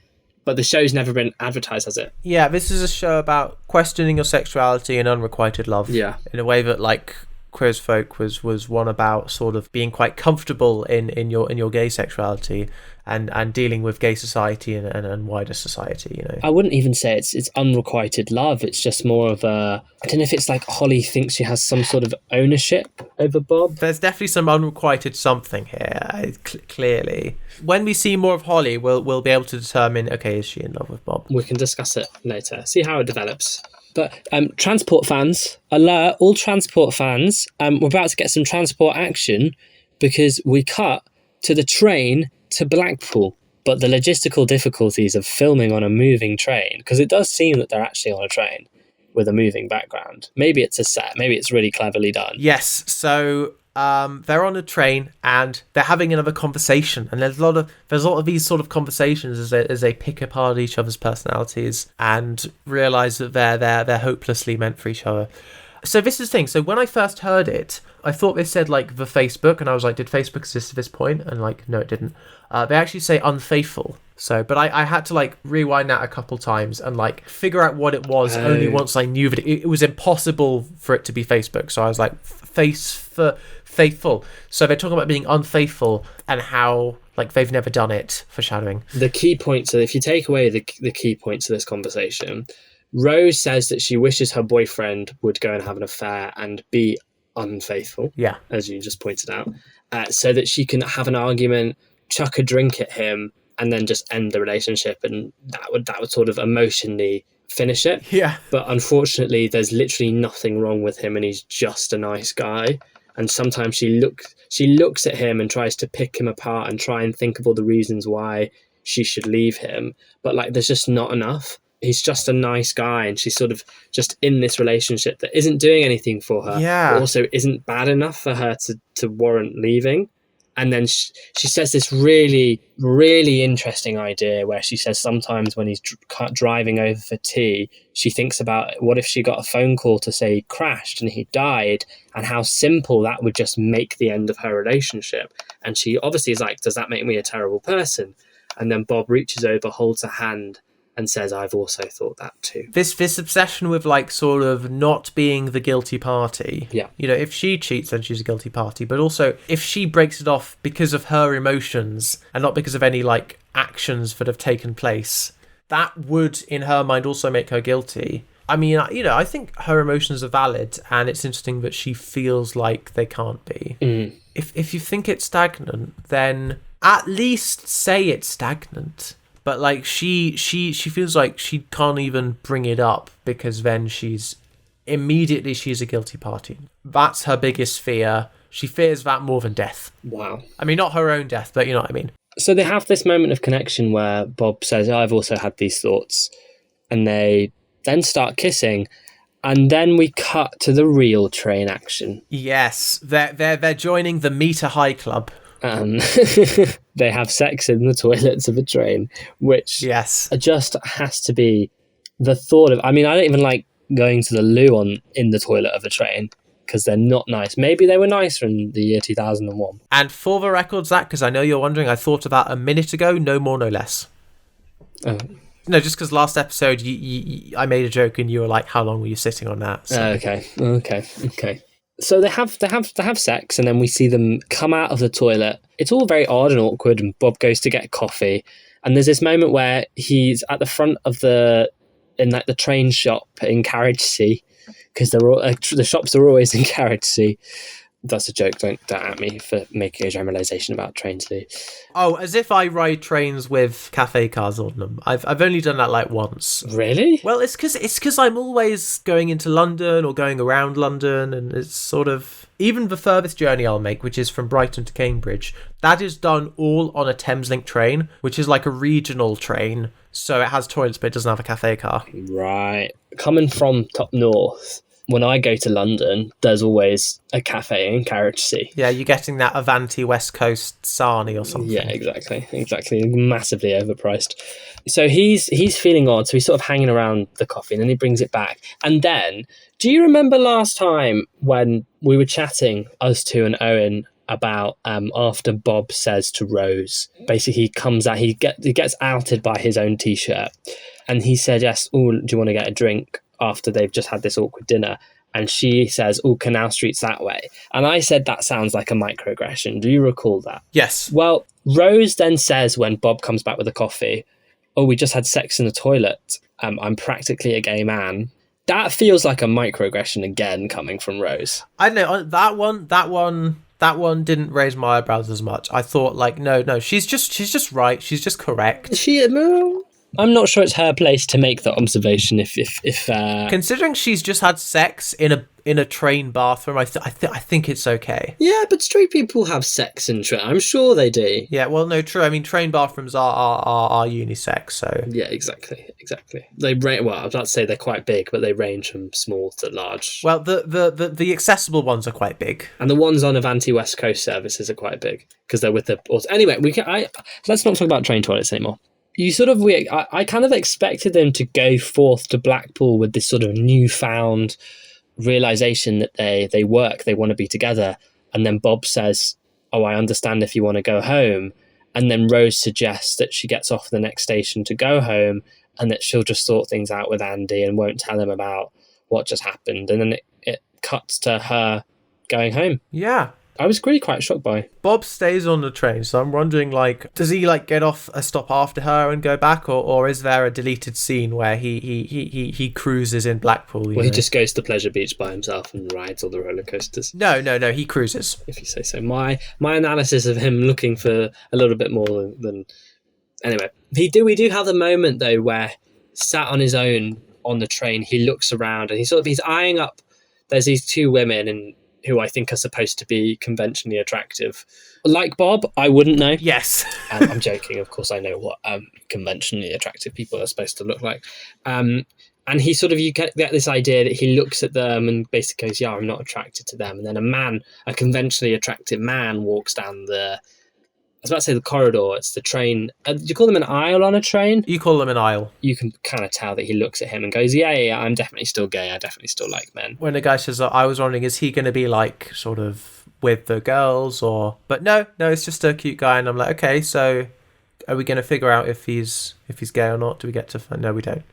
But the show's never been advertised as it. Yeah, this is a show about questioning your sexuality and unrequited love. Yeah. In a way that, like, Queer as Folk was one about sort of being quite comfortable in your gay sexuality and dealing with gay society and wider society, you know. I wouldn't even say it's unrequited love. It's just more of a, I don't know if it's like Holly thinks she has some sort of ownership over Bob. There's definitely some unrequited something here, clearly. When we see more of Holly, we'll be able to determine, okay, is she in love with Bob? We can discuss it later, see how it develops. But transport fans, alert, all transport fans, we're about to get some transport action, because we cut to the train to Blackpool. But the logistical difficulties of filming on a moving train, because it does seem that they're actually on a train with a moving background. Maybe it's a set, maybe it's really cleverly done. Yes, so they're on a train and they're having another conversation, and there's a lot of these sort of conversations as they pick apart each other's personalities and realise that they're hopelessly meant for each other. So this is the thing. So when I first heard it, I thought they said like the Facebook, and I was like, did Facebook exist at this point? And like, no, it didn't. They actually say unfaithful. So, but I had to like rewind that a couple times and like figure out what it was only once I knew that it was impossible for it to be Facebook. So I was like, faithful. So they're talking about being unfaithful and how like they've never done it, foreshadowing. The key points, so if you take away the key points of this conversation, Rose says that she wishes her boyfriend would go and have an affair and be unfaithful. Yeah. As you just pointed out. So that she can have an argument, chuck a drink at him, and then just end the relationship, and that would sort of emotionally finish it. Yeah. But unfortunately, there's literally nothing wrong with him, and he's just a nice guy. And sometimes she looks at him and tries to pick him apart and try and think of all the reasons why she should leave him. But like, there's just not enough. He's just a nice guy, and she's sort of just in this relationship that isn't doing anything for her. Yeah. But also isn't bad enough for her to warrant leaving. And then she says this really, really interesting idea where she says sometimes when he's driving over for tea, she thinks about what if she got a phone call to say he crashed and he died, and how simple that would just make the end of her relationship. And she obviously is like, does that make me a terrible person? And then Bob reaches over, holds her hand, and says, I've also thought that too. This obsession with like sort of not being the guilty party. Yeah. You know, if she cheats, then she's a guilty party. But also, if she breaks it off because of her emotions and not because of any like actions that have taken place, that would, in her mind, also make her guilty. I mean, you know, I think her emotions are valid, and it's interesting that she feels like they can't be. Mm. If you think it's stagnant, then at least say it's stagnant. But like she feels like she can't even bring it up because then she's a guilty party. That's her biggest fear. She fears that more than death. Wow. I mean, not her own death, but you know what I mean. So they have this moment of connection where Bob says, I've also had these thoughts. And they then start kissing. And then we cut to the real train action. Yes, they're joining the Metre-high club. They have sex in the toilets of a train, which yes, just has to be the thought of. I mean, I don't even like going to the loo in the toilet of a train because they're not nice. Maybe they were nicer in the year 2001. And for the record, Zach, because I know you're wondering, I thought of that a minute ago, no more, no less. Oh. No, just because last episode I made a joke and you were like, "How long were you sitting on that?" So. Okay. So they have sex, and then we see them come out of the toilet. It's all very odd and awkward, and Bob goes to get coffee. And there's this moment where he's at the front of the train shop in Carriage C, because the shops are always in Carriage C. That's a joke. Don't at me for making a generalisation about trains, Lou. Oh, as if I ride trains with cafe cars on them. I've only done that like once. Really? Well, it's because I'm always going into London or going around London, and it's sort of even the furthest journey I'll make, which is from Brighton to Cambridge. That is done all on a Thameslink train, which is like a regional train, so it has toilets but it doesn't have a cafe car. Right. Coming from top north, when I go to London, there's always a cafe in Carriage C. Yeah, you're getting that Avanti West Coast Sarnie or something. Yeah, exactly. Massively overpriced. So he's feeling odd, so he's sort of hanging around the coffee, and then he brings it back. And then, do you remember last time when we were chatting, us two and Owen, about after Bob says to Rose, basically he comes out, he gets outed by his own T-shirt, and he said, yes, oh, do you want to get a drink? After they've just had this awkward dinner, and she says, oh, Canal Street's that way. And I said, that sounds like a microaggression. Do you recall that? Yes. Well, Rose then says when Bob comes back with a coffee, oh, we just had sex in the toilet. I'm practically a gay man. That feels like a microaggression again coming from Rose. I know that one didn't raise my eyebrows as much. I thought like, no, she's just right. She's just correct. I'm not sure it's her place to make that observation. If considering she's just had sex in a train bathroom, I think it's okay. Yeah, but straight people have sex in train. I'm sure they do. Yeah, well, no, true. I mean, train bathrooms are unisex, so yeah, exactly. They well, I was about to say they're quite big, but they range from small to large. Well, the accessible ones are quite big, and the ones on Avanti West Coast services are quite big because they're with the. Anyway, let's not talk about train toilets anymore. I kind of expected them to go forth to Blackpool with this sort of newfound realization that they work, they want to be together. And then Bob says, oh, I understand if you want to go home. And then Rose suggests that she gets off the next station to go home and that she'll just sort things out with Andy and won't tell him about what just happened. And then it cuts to her going home. Yeah. I was really quite shocked by. Bob stays on the train, so I'm wondering, like, does he like get off a stop after her and go back, or is there a deleted scene where he cruises in Blackpool? He just goes to Pleasure Beach by himself and rides all the roller coasters. No, he cruises. If you say so. My analysis of him looking for a little bit more than anyway. We do have the moment though where sat on his own on the train, he looks around and he's eyeing up. There's these two women and who I think are supposed to be conventionally attractive. Like Bob, I wouldn't know. Yes. I'm joking. Of course, I know what conventionally attractive people are supposed to look like. And he sort of, you get this idea that he looks at them and basically goes, yeah, I'm not attracted to them. And then a conventionally attractive man walks down I was about to say the corridor. It's the train. Do you call them an aisle on a train? You call them an aisle. You can kind of tell that he looks at him and goes, yeah, I'm definitely still gay. I definitely still like men. When the guy says, I was wondering, is he going to be like sort of with the girls or... But no, it's just a cute guy. And I'm like, okay, so are we going to figure out if he's gay or not? Do we get to... No, we don't.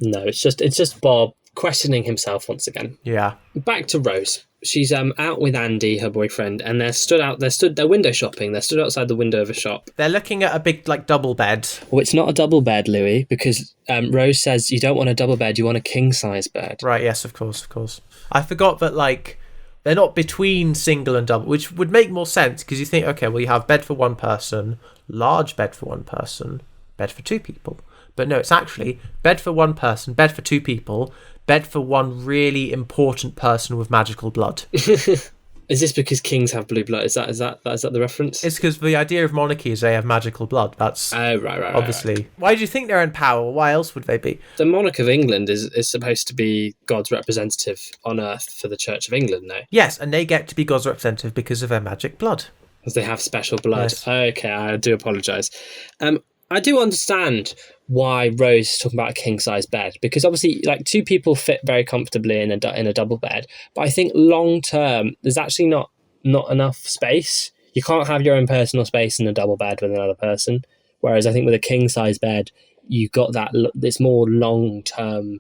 No, it's just Bob questioning himself once again. Yeah. Back to Rose. She's out with Andy, her boyfriend, and they're window shopping. They're stood outside the window of a shop. They're looking at a big like double bed. Well, it's not a double bed, Louis, because Rose says you don't want a double bed, you want a king size bed. Right, yes, of course. I forgot that like they're not between single and double, which would make more sense because you think, okay, well you have bed for one person, large bed for one person, bed for two people. But no, it's actually bed for one person, bed for two people, bed for one really important person with magical blood. Is this because kings have blue blood? Is that the reference? It's because the idea of monarchy is they have magical blood. That's right. Obviously. Right. Why do you think they're in power? Why else would they be? The monarch of England is supposed to be God's representative on earth for the Church of England, no? Yes, and they get to be God's representative because of their magic blood. Because they have special blood. Yes. Okay, I do apologise. I do understand why Rose is talking about a king-size bed, because obviously like two people fit very comfortably in a double bed, but I think long-term there's actually not enough space. You can't have your own personal space in a double bed with another person, whereas I think with a king-size bed you've got that, it's more long-term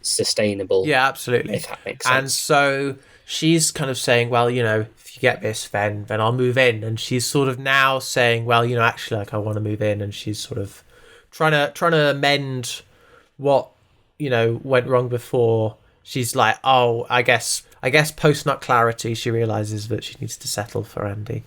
sustainable. Yeah, absolutely. If that makes sense. And so she's kind of saying, well, you know, if you get this, then I'll move in. And she's sort of now saying, well, you know, actually, like I want to move in. And she's sort of trying to amend what, you know, went wrong before. She's like, oh, I guess post-nut clarity, she realizes that she needs to settle for Andy.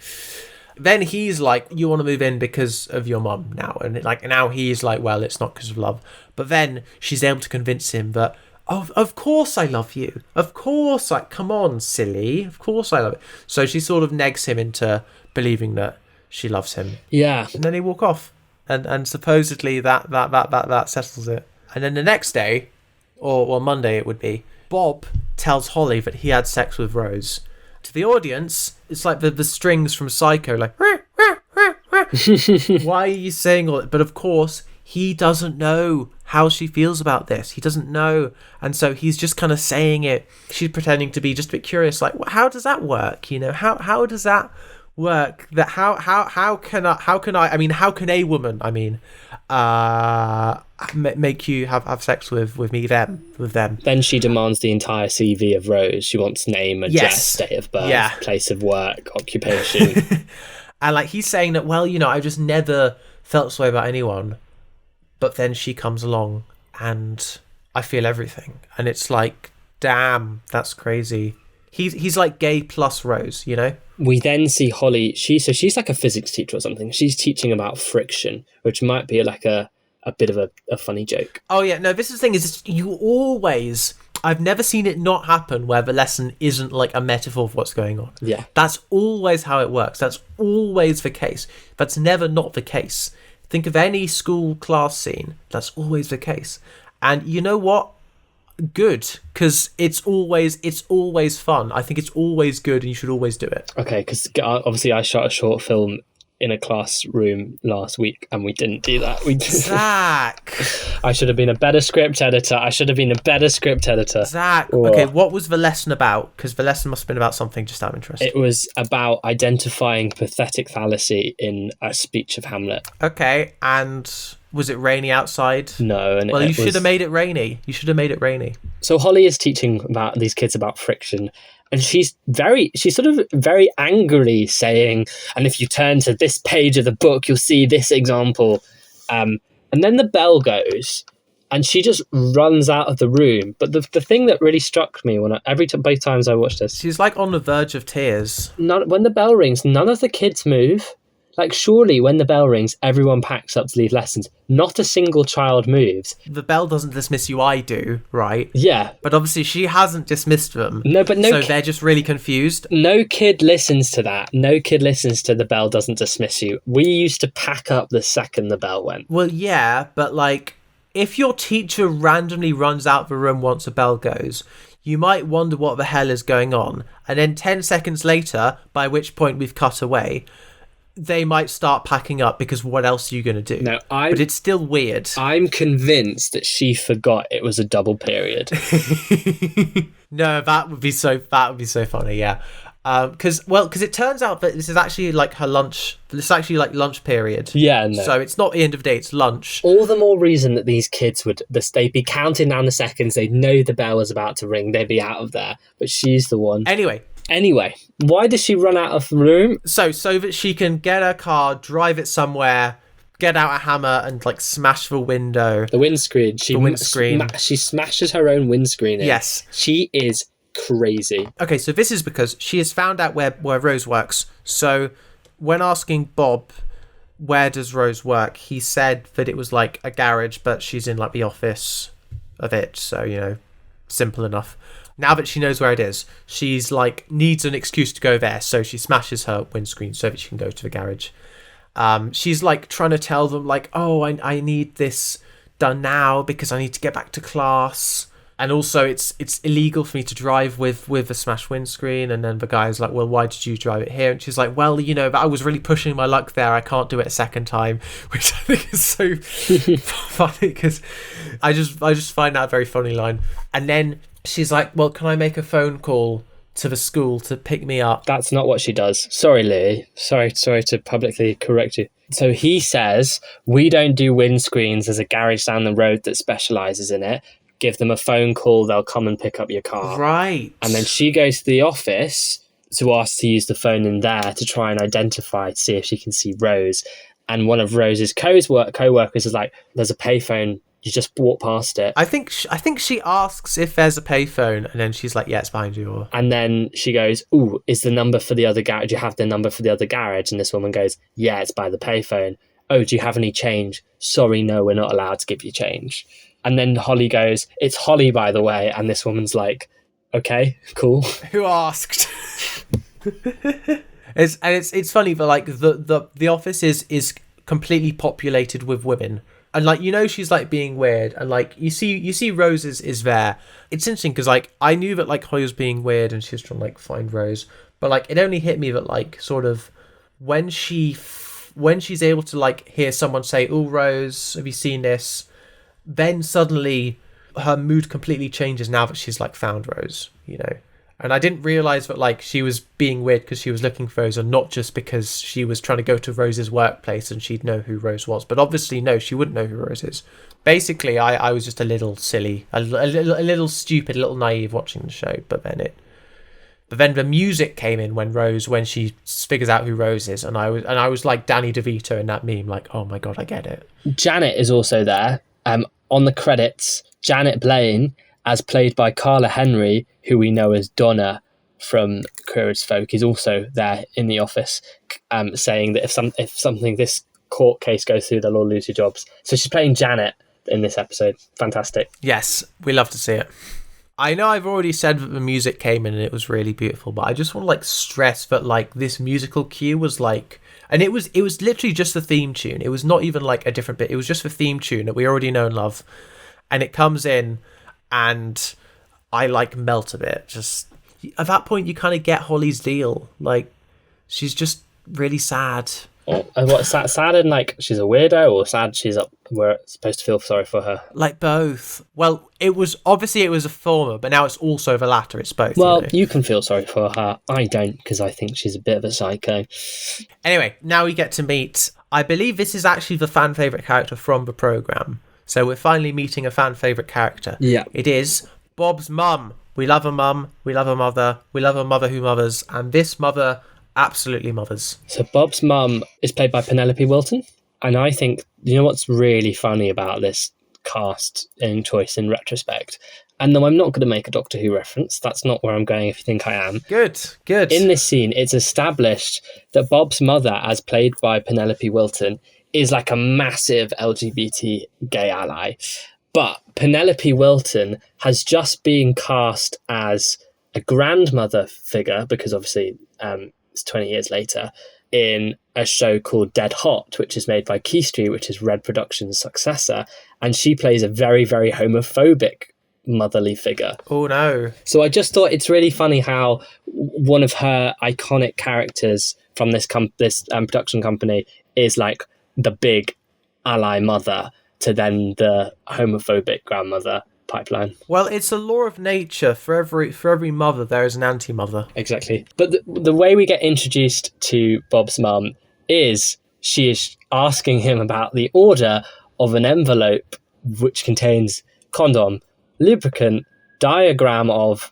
Then he's like, you want to move in because of your mum now. And like now he's like, well, it's not because of love. But then she's able to convince him that, oh, of course I love you. Of course, like, come on, silly. Of course I love it. So she sort of negs him into believing that she loves him. Yeah. And then they walk off. And supposedly that settles it. And then the next day, or Monday it would be, Bob tells Holly that he had sex with Rose. To the audience, it's like the strings from Psycho, like, why are you saying all that? But of course, he doesn't know how she feels about this. He doesn't know. And so he's just kind of saying it. She's pretending to be just a bit curious, like, well, how does that work? You know, how does that work? That how can a woman, make you have sex with them? Then she demands the entire CV of Rose. She wants name, address, date of birth, place of work, occupation. And like he's saying that, well, you know, I just never felt this way about anyone. But then she comes along and I feel everything. And it's like, damn, that's crazy. He's like gay plus Rose, you know? We then see Holly. She's like a physics teacher or something. She's teaching about friction, which might be like a bit of a funny joke. Oh, yeah. No, this is the thing is I've never seen it not happen where the lesson isn't like a metaphor for what's going on. Yeah. That's always how it works. That's always the case. That's never not the case. Think of any school class scene. That's always the case. And you know what? Good, because it's always fun. I think it's always good and you should always do it. Okay, because obviously I shot a short film in a classroom last week, and we didn't do that. Zach! I should have been a better script editor. Zach! Or, okay, what was the lesson about? Because the lesson must have been about something just out of interest. It was about identifying pathetic fallacy in a speech of Hamlet. Okay, and was it rainy outside? No. And well, you should have made it rainy. So Holly is teaching about these kids about friction, and she's sort of very angrily saying, and if you turn to this page of the book, you'll see this example. And then the bell goes, and she just runs out of the room. But the thing that really struck me both times I watched this, she's like on the verge of tears. When the bell rings, none of the kids move. Like, surely when the bell rings, everyone packs up to leave lessons. Not a single child moves. The bell doesn't dismiss you, I do, right? Yeah. But obviously she hasn't dismissed them. So they're just really confused. No kid listens to that. No kid listens to the bell doesn't dismiss you. We used to pack up the second the bell went. Well, yeah, but like, if your teacher randomly runs out the room once a bell goes, you might wonder what the hell is going on. And then 10 seconds later, by which point we've cut away, they might start packing up, because what else are you going to do? No, but it's still weird. I'm convinced that she forgot it was a double period. No, that would be so funny, yeah. Because it turns out that this is actually like her lunch. This is actually like lunch period. Yeah, no. So it's not the end of the day; it's lunch. All the more reason that these kids they'd be counting down the seconds. They'd know the bell was about to ring. They'd be out of there. But she's the one. Anyway, why does she run out of the room? So that she can get her car, drive it somewhere, get out a hammer and like smash the window. The windscreen. She smashes her own windscreen in. Yes. She is crazy. Okay, so this is because she has found out where Rose works. So when asking Bob, where does Rose work, he said that it was like a garage, but she's in like the office of it. So, simple enough. Now that she knows where it is, she's like needs an excuse to go there, so she smashes her windscreen so that she can go to the garage. She's like trying to tell them like, oh, I need this done now because I need to get back to class, and also it's illegal for me to drive with a smashed windscreen. And then the guy's like, well, why did you drive it here? And she's like, well, but I was really pushing my luck there. I can't do it a second time, which I think is so funny, because I just find that a very funny line. And then she's like, well, can I make a phone call to the school to pick me up? That's not what she does. Sorry, Lee. Sorry to publicly correct you. So he says, we don't do windscreens. There's a garage down the road that specialises in it. Give them a phone call. They'll come and pick up your car. Right. And then she goes to the office to ask to use the phone in there to try and identify, to see if she can see Rose. And one of Rose's co-workers is like, there's a payphone. You just walk past it. I think she asks if there's a payphone, and then she's like, yeah, it's behind you. And then she goes, ooh, is the number for the other garage? Do you have the number for the other garage? And this woman goes, yeah, it's by the payphone. Oh, do you have any change? Sorry, no, we're not allowed to give you change. And then Holly goes, it's Holly, by the way. And this woman's like, okay, cool. Who asked? It's funny, but like the office is completely populated with women. And like, she's like being weird, and like you see Rose is there. It's interesting because like I knew that like Holly was being weird and she was trying to like find Rose, but like it only hit me that like sort of when she's able to like hear someone say, oh, Rose, have you seen this? Then suddenly her mood completely changes now that she's like found Rose, And I didn't realise that like she was being weird because she was looking for Rose, and not just because she was trying to go to Rose's workplace and she'd know who Rose was. But obviously, no, she wouldn't know who Rose is. Basically, I was just a little silly, a little stupid, a little naive watching the show. But then the music came in when she figures out who Rose is, and I was like Danny DeVito in that meme, like, oh my god, I get it. Janet is also there. On the credits, Janet Blaine, as played by Carla Henry, who we know as Donna from Queer as Folk, is also there in the office, saying that if something this court case goes through, they'll all lose your jobs. So she's playing Janet in this episode. Fantastic. Yes, we love to see it. I know I've already said that the music came in and it was really beautiful, but I just want to like stress that like this musical cue was like, and it was literally just the theme tune. It was not even like a different bit. It was just the theme tune that we already know and love, and it comes in. And I like melt a bit. Just at that point, you kind of get Holly's deal. Like, she's just really sad. What, sad and like she's a weirdo, or sad she's up, we're supposed to feel sorry for her? Like both. Well, it was a former, but now it's also the latter. It's both. Well, you know? you can feel sorry for her. I don't, because I think she's a bit of a psycho. Anyway, now we get to meet, I believe this is actually the fan favourite character from the programme. So we're finally meeting a fan favourite character. Yeah. It is Bob's mum. We love a mum. We love a mother. We love a mother who mothers. And this mother absolutely mothers. So Bob's mum is played by Penelope Wilton. And I think, you know what's really funny about this cast in choice in retrospect? And no, I'm not going to make a Doctor Who reference. That's not where I'm going if you think I am. Good. In this scene, it's established that Bob's mother, as played by Penelope Wilton, is like a massive LGBT gay ally. But Penelope Wilton has just been cast as a grandmother figure, because obviously it's 20 years later, in a show called Dead Hot, which is made by Key Street, which is Red Productions' successor. And she plays a very, very homophobic motherly figure. Oh, no. So I just thought it's really funny how one of her iconic characters from this production company is like the big ally mother to then the homophobic grandmother pipeline. Well, it's a law of nature. For every mother, there is an anti-mother. Exactly. But the way we get introduced to Bob's mum is she is asking him about the order of an envelope which contains condom, lubricant, diagram of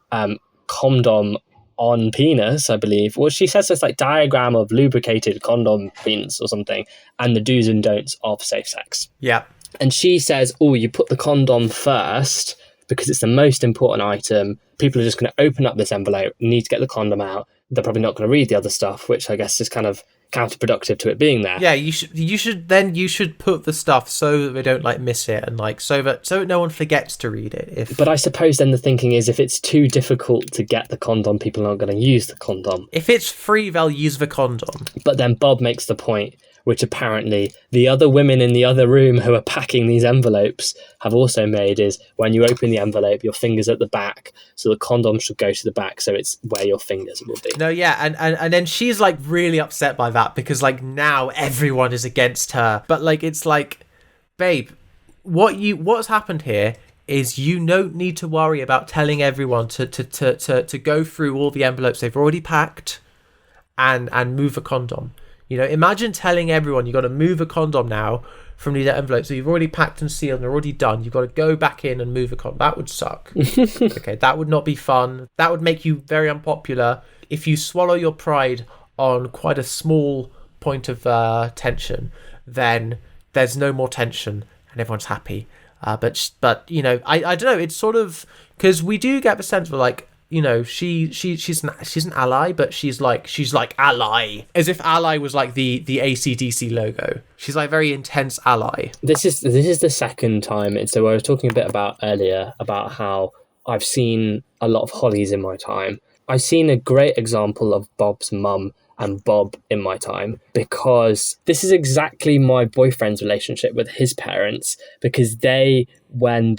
condom on penis, I believe. Well, she says it's like diagram of lubricated condom penis or something, and the do's and don'ts of safe sex. Yeah. And she says, oh, you put the condom first because it's the most important item. People are just going to open up this envelope, need to get the condom out. They're probably not going to read the other stuff, which I guess is kind of counterproductive to it being there. Yeah, you should put the stuff so that they don't like miss it, and like so that no one forgets to read it. But I suppose then the thinking is if it's too difficult to get the condom, people aren't going to use the condom. If it's free, they'll use the condom. But then Bob makes the point, which apparently the other women in the other room who are packing these envelopes have also made, is when you open the envelope, your finger's at the back, so the condom should go to the back, so it's where your fingers will be. No, yeah, and then she's like really upset by that because like now everyone is against her. But like it's like, babe, what's happened here is you don't need to worry about telling everyone to go through all the envelopes they've already packed and move a condom. You know, imagine telling everyone you got to move a condom now from these envelopes that you've already packed and sealed and they're already done. You've got to go back in and move a condom. That would suck. Okay, that would not be fun. That would make you very unpopular. If you swallow your pride on quite a small point of tension, then there's no more tension and everyone's happy. But you know, I don't know. It's sort of because we do get the sense of like, you know, she's an ally, but she's like ally, as if ally was like the AC/DC logo. She's like very intense ally. This is the second time, and so I was talking a bit about earlier about how I've seen a lot of Hollies in my time. I've seen a great example of Bob's mum and Bob in my time, because this is exactly my boyfriend's relationship with his parents, because they, when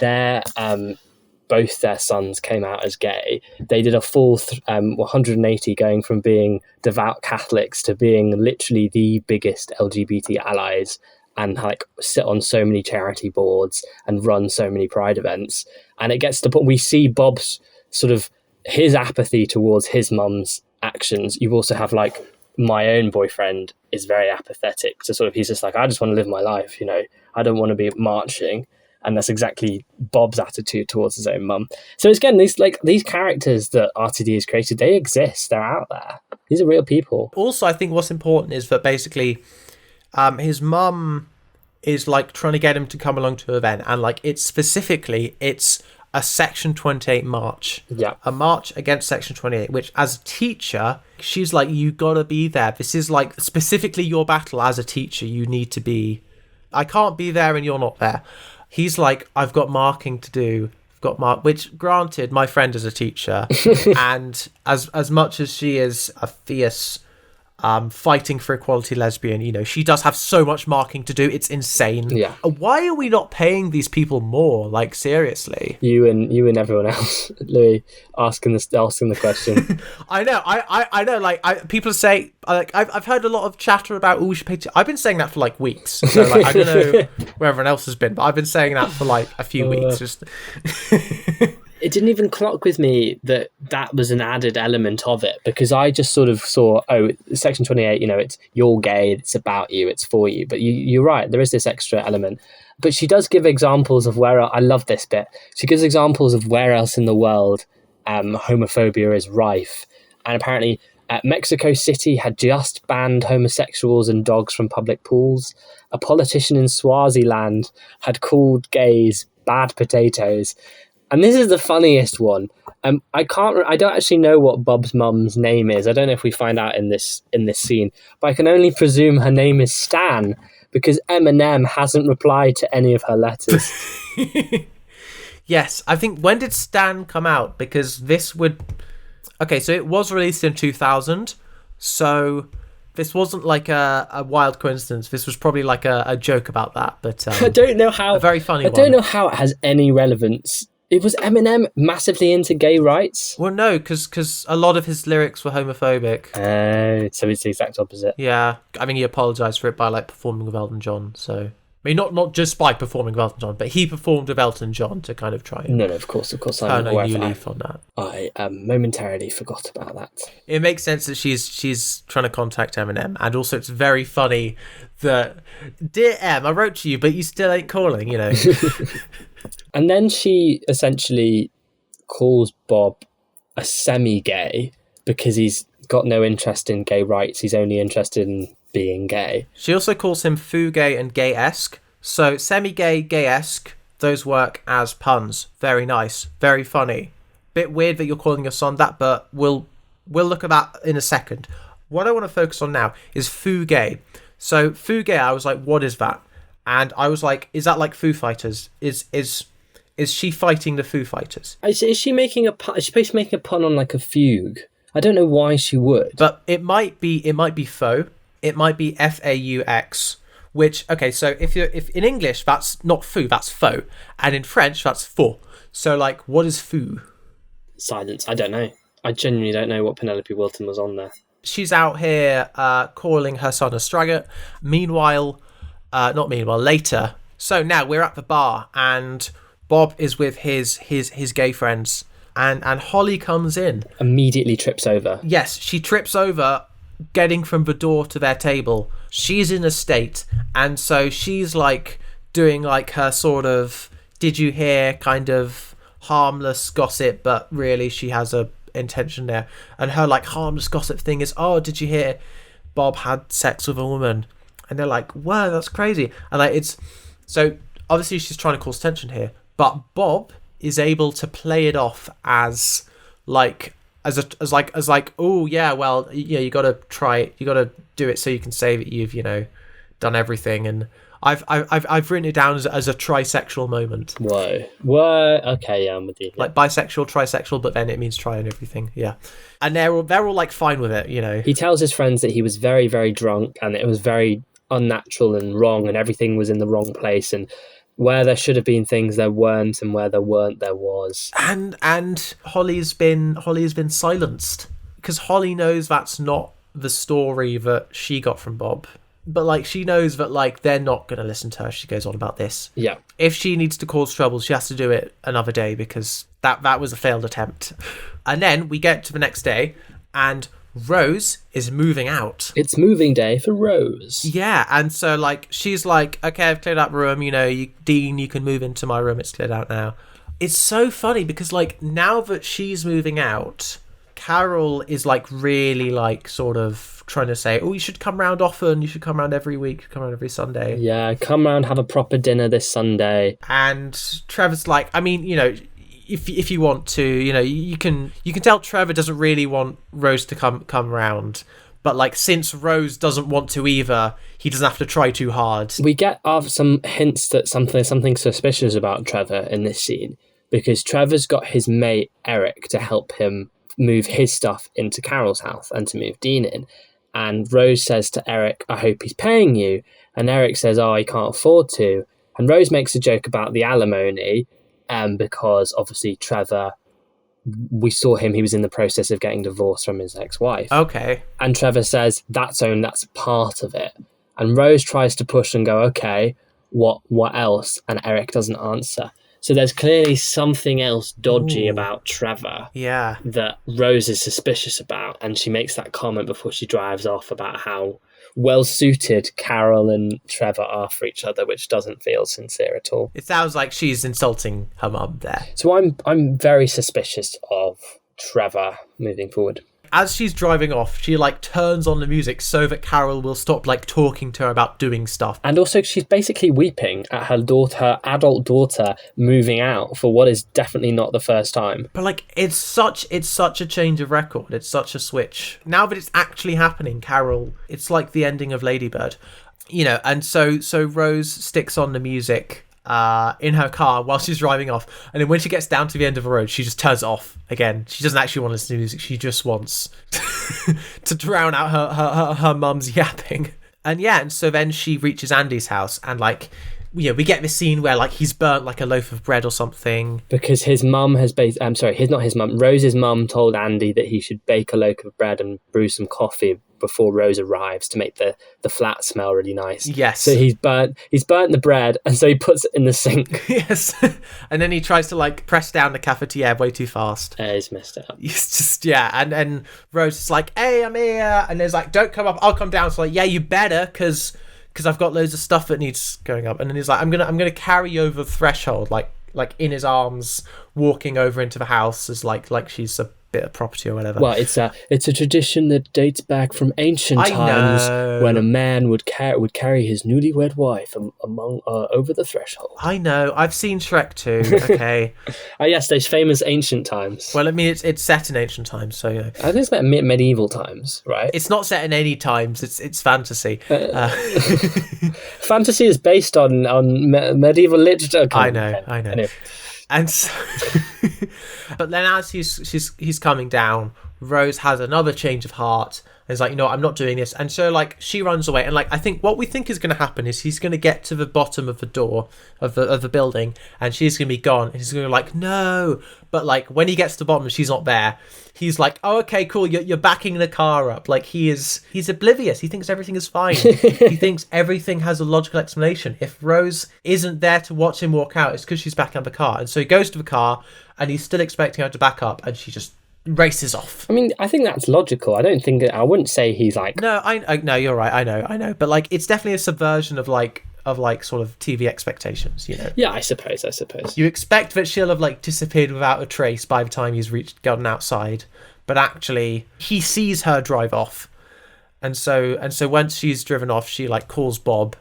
both their sons came out as gay, they did a full 180, going from being devout Catholics to being literally the biggest LGBT allies, and like sit on so many charity boards and run so many pride events. And it gets to the point we see Bob's sort of his apathy towards his mum's actions. You also have like my own boyfriend is very apathetic to sort of, he's just like, I just want to live my life, you know, I don't want to be marching. And that's exactly Bob's attitude towards his own mum. So again, these characters that RTD has created, they exist. They're out there. These are real people. Also, I think what's important is that basically his mum is like trying to get him to come along to an event. And like it's a Section 28 march. Yeah. A march against Section 28, which as a teacher, she's like, you got to be there. This is like specifically your battle as a teacher. You need to be. I can't be there and you're not there. He's like, I've got marking to do. Which granted, my friend is a teacher, and as much as she is a fierce fighting for equality lesbian. You know, she does have so much marking to do. It's insane. Yeah. Why are we not paying these people more? Like, seriously. You and everyone else, Louis, asking the question. I know. I know. Like, people say, like, I've heard a lot of chatter about, we should pay. I've been saying that for like weeks. So like, I don't know where everyone else has been, but I've been saying that for like a few weeks. Just. It didn't even clock with me that was an added element of it, because I just sort of saw, Section 28, you know, it's you're gay, it's about you, it's for you. But you're right, there is this extra element. But she does give examples of where, I love this bit, she gives examples of where else in the world homophobia is rife. And apparently Mexico City had just banned homosexuals and dogs from public pools. A politician in Swaziland had called gays bad potatoes. And this is the funniest one. I don't actually know what Bob's mum's name is. I don't know if we find out in this scene, but I can only presume her name is Stan, because Eminem hasn't replied to any of her letters. Yes, I think, when did Stan come out? Because this would... Okay, so it was released in 2000, so this wasn't like a wild coincidence. This was probably like a joke about that, but... I don't know how... A very funny one. I don't know how it has any relevance. It was Eminem massively into gay rights? Well, no, because a lot of his lyrics were homophobic. So it's the exact opposite. Yeah, I mean, he apologised for it by like performing with Elton John. So, I mean, not just by performing with Elton John, but he performed with Elton John to kind of try and No, of course, turn a new leaf on that. I momentarily forgot about that. It makes sense that she's trying to contact Eminem, and also it's very funny that, dear Em, I wrote to you, but you still ain't calling, you know. And then she essentially calls Bob a semi-gay because he's got no interest in gay rights. He's only interested in being gay. She also calls him fou-gay and gay-esque. So semi-gay, gay-esque, those work as puns. Very nice, very funny. Bit weird that you're calling your son that, but we'll look at that in a second. What I want to focus on now is fou-gay. So fou-gay, I was like, what is that? And I was like, is that like Foo Fighters? Is she fighting the Foo Fighters? Is she making a pun? Is she basically making a pun on like a fugue? I don't know why she would. But it might be faux. It might be FAUX. Which, okay, so if in English that's not fou, that's faux, and in French that's faux. So like, what is fou? Silence. I don't know. I genuinely don't know what Penelope Wilton was on there. She's out here calling her son a straggot. Later. So now we're at the bar, and Bob is with his gay friends, and Holly comes in. Immediately trips over. Yes, she trips over, getting from the door to their table. She's in a state, and so she's like doing like her sort of did you hear kind of harmless gossip, but really she has a intention there. And her like harmless gossip thing is, oh, did you hear Bob had sex with a woman? And they're like, wow, that's crazy. And like, it's so obviously she's trying to cause tension here, but Bob is able to play it off as like, oh yeah, well, yeah, you got to try it, you got to do it so you can say that you've, you know, done everything. And I've written it down as a trisexual moment. Whoa, okay, yeah, I'm with you. Yeah. Like bisexual, trisexual, but then it means try and everything. Yeah, and they're all like fine with it, you know. He tells his friends that he was very, very drunk, and it was very unnatural and wrong, and everything was in the wrong place, and where there should have been things there weren't, and where there weren't there was. And Holly's been silenced, because Holly knows that's not the story that she got from Bob. But like, she knows that like they're not going to listen to her. She goes on about this. Yeah. If she needs to cause trouble, she has to do it another day, because that was a failed attempt. And then we get to the next day, and Rose is moving out. It's moving day for Rose. Yeah, and so like she's like, okay, I've cleared out the room. You know, Dean, you can move into my room. It's cleared out now. It's so funny because like now that she's moving out, Carol is like really like sort of trying to say, oh, you should come round often, you should come round every week, come round every Sunday. Yeah, come round, have a proper dinner this Sunday. And Trevor's like, I mean, you know, if you want to, you know, you can tell Trevor doesn't really want Rose to come round, but like since Rose doesn't want to either, he doesn't have to try too hard. We get some hints that something suspicious about Trevor in this scene, because Trevor's got his mate Eric to help him move his stuff into Carol's house and to move Dean in. And Rose says to Eric, I hope he's paying you. And Eric says, oh, he can't afford to. And Rose makes a joke about the alimony, because obviously Trevor, we saw him, he was in the process of getting divorced from his ex-wife. Okay. And Trevor says, that's part of it. And Rose tries to push and go, okay, what else? And Eric doesn't answer. So there's clearly something else dodgy about Trevor that Rose is suspicious about. And she makes that comment before she drives off about how well-suited Carol and Trevor are for each other, which doesn't feel sincere at all. It sounds like she's insulting her mum there. So I'm very suspicious of Trevor moving forward. As she's driving off, she like turns on the music so that Carol will stop like talking to her about doing stuff. And also she's basically weeping at her adult daughter moving out for what is definitely not the first time. But like it's such a change of record. It's such a switch. Now that it's actually happening, Carol, it's like the ending of Lady Bird. You know, and so Rose sticks on the music in her car while she's driving off, and then when she gets down to the end of the road, she just turns it off again. She doesn't actually want to listen to music. She just wants to drown out her mum's yapping. And so then she reaches Andy's house, and like, you know, we get this scene where like he's burnt like a loaf of bread or something because his mum has Rose's mum told Andy that he should bake a loaf of bread and brew some coffee before Rose arrives to make the flat smell really nice. Yes. So he's burnt the bread, and so he puts it in the sink. Yes. And then he tries to like press down the cafetiere way too fast. He's messed it up. He's just, and Rose is like, hey, I'm here. And there's like, don't come up, I'll come down. So like, yeah, you better, because I've got loads of stuff that needs going up. And then he's like, I'm gonna carry you over the threshold, like in his arms, walking over into the house as like she's a bit of property or whatever. Well, it's a tradition that dates back from ancient times when a man would carry his newlywed wife over the threshold. I know. I've seen Shrek too. Okay. Oh yes, those famous ancient times. Well, I mean, it's set in ancient times, so yeah. I think it's about medieval times, right? It's not set in any times. It's fantasy. Fantasy is based on medieval literature. I know. Anyway. And so, but then as he's coming down, Rose has another change of heart and is like, you know what, I'm not doing this. And so like she runs away, and like I think what we think is going to happen is he's going to get to the bottom of the door of the building, and she's going to be gone, and he's going to be like, no. But like when he gets to the bottom and she's not there, he's like, oh, okay, cool, you're backing the car up. Like he's oblivious. He thinks everything is fine. He thinks everything has a logical explanation. If Rose isn't there to watch him walk out, it's because she's backing up the car. And so he goes to the car, and he's still expecting her to back up, and she just races off. I mean, I think that's logical. I wouldn't say he's like... No, I no, you're right. I know. But like, it's definitely a subversion of sort of TV expectations, you know? Yeah, I suppose. You expect that she'll have like disappeared without a trace by the time he's gotten outside, but actually he sees her drive off, and so once she's driven off, she like calls Bob,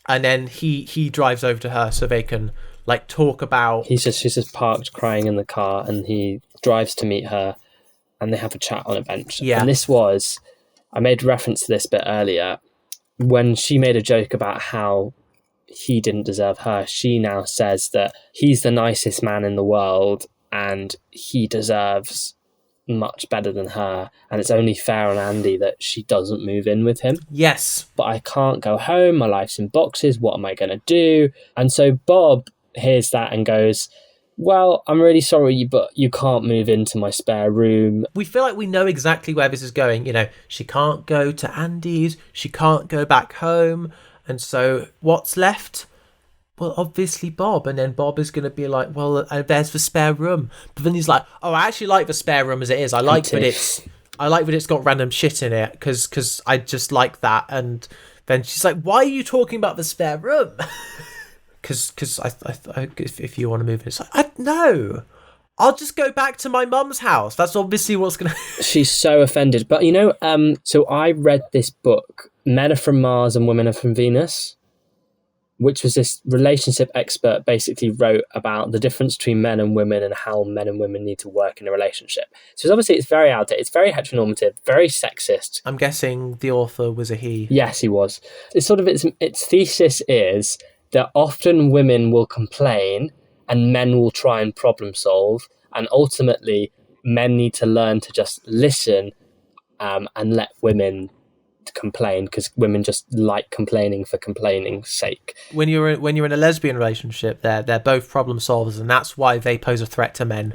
and then he drives over to her so they can like talk about... She's just parked crying in the car, and he drives to meet her, and they have a chat on a bench. Yeah. And I made reference to this bit earlier, when she made a joke about how he didn't deserve her. She now says that he's the nicest man in the world, and he deserves much better than her, and it's only fair on Andy that she doesn't move in with him. Yes. But I can't go home, my life's in boxes, what am I going to do? And so Bob hears that and goes, well, I'm really sorry, but you can't move into my spare room. We feel like we know exactly where this is going. You know, she can't go to Andy's, she can't go back home, and so what's left? Well, obviously Bob. And then Bob is going to be like, well, there's the spare room. But then he's like, oh, I actually like the spare room as it is. I like that it's got random shit in it, because I just like that. And then she's like, why are you talking about the spare room? Because if you want to move it, it's like, no, I'll just go back to my mum's house. That's obviously what's going to... She's so offended. But, you know, so I read this book, Men Are From Mars and Women Are From Venus, which was this relationship expert basically wrote about the difference between men and women and how men and women need to work in a relationship. So obviously it's very outdated, it's very heteronormative, very sexist. I'm guessing the author was a he. Yes, he was. Its thesis is that often women will complain and men will try and problem solve, and ultimately men need to learn to just listen and let women to complain, because women just like complaining for complaining's sake. When you're in a lesbian relationship, they're both problem solvers, and that's why they pose a threat to men.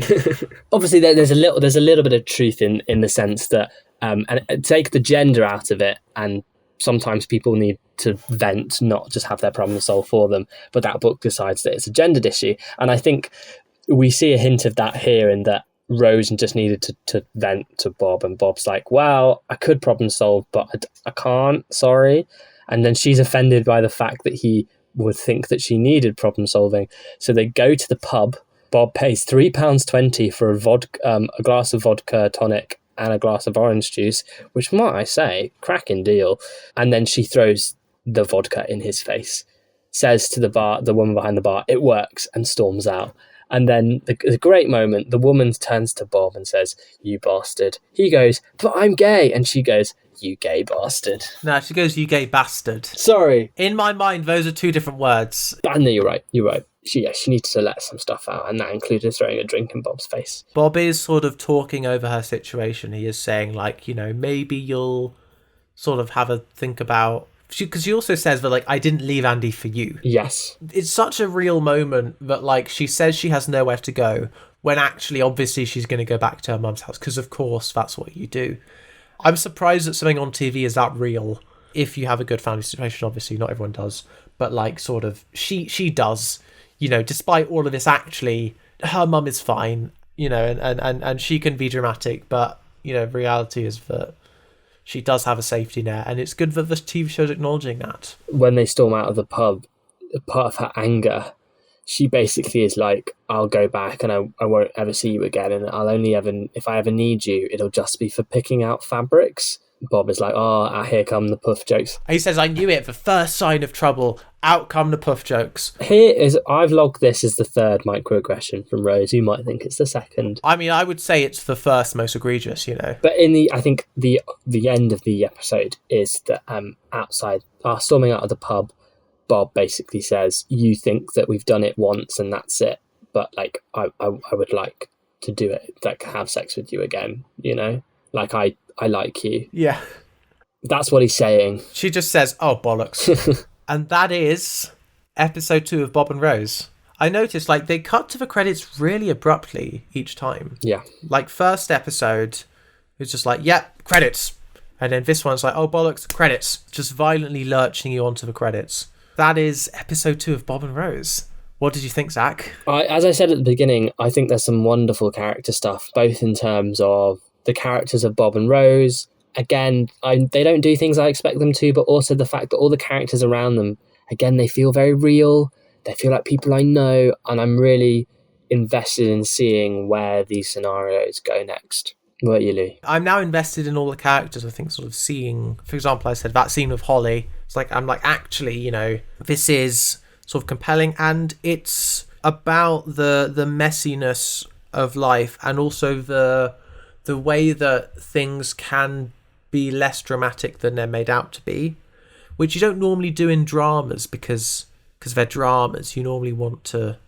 Obviously, there's a little bit of truth in the sense that and take the gender out of it, and sometimes people need to vent, not just have their problem solved for them. But that book decides that it's a gendered issue, and I think we see a hint of that here, in that Rose just needed to vent to Bob, and Bob's like, well, I could problem solve, but I can't, sorry. And then she's offended by the fact that he would think that she needed problem solving. So they go to the pub. Bob pays £3.20 for a glass of vodka tonic and a glass of orange juice, which, might I say, cracking deal. And then she throws the vodka in his face, says to the woman behind the bar, it works, and storms out. And then the great moment, the woman turns to Bob and says, you bastard. He goes, but I'm gay. And she goes, you gay bastard. No, she goes, you gay bastard. Sorry. In my mind, those are two different words. But no, you're right. She needs to let some stuff out, and that included throwing a drink in Bob's face. Bob is sort of talking over her situation. He is saying, like, maybe you'll sort of have a think about... Because she also says that, like, I didn't leave Andy for you. Yes. It's such a real moment that, like, she says she has nowhere to go, when actually, obviously, she's going to go back to her mum's house, because, of course, that's what you do. I'm surprised that something on TV is that real. If you have a good family situation, obviously, not everyone does. But, like, sort of, she does. Despite all of this, actually, her mum is fine, and she can be dramatic, but, reality is that she does have a safety net, and it's good that the TV show's acknowledging that. When they storm out of the pub, part of her anger, she basically is like, I'll go back and I won't ever see you again, and I'll only ever, if I ever need you, it'll just be for picking out fabrics. Bob is like, here come the puff jokes. He says, I knew it, the first sign of trouble, out come the puff jokes. I've logged this as the third microaggression from Rose. You might think it's the second. I mean, I would say it's the first most egregious, But I think the end of the episode is that outside, storming out of the pub, Bob basically says, you think that we've done it once and that's it, but like I would like to do it, like have sex with you again, like I like you. Yeah, that's what he's saying. She just says, oh bollocks. And that is episode 2 of Bob and Rose. I noticed, like, they cut to the credits really abruptly each time. Yeah, like first episode was just like, yep, credits, and then this one's like, oh bollocks, credits, just violently lurching you onto the credits. That is episode 2 of Bob and Rose. What did you think, Zach? As I said at the beginning, I think there's some wonderful character stuff, both in terms of the characters of Bob and Rose. Again, they don't do things I expect them to, but also the fact that all the characters around them, again, they feel very real. They feel like people I know, and I'm really invested in seeing where these scenarios go next. What about you, Louis? I'm now invested in all the characters. I think sort of seeing, for example, I said that scene with Holly. It's like, I'm like, actually, this is sort of compelling, and it's about the messiness of life, and also the way that things can be less dramatic than they're made out to be, which you don't normally do in dramas because they're dramas. You normally want to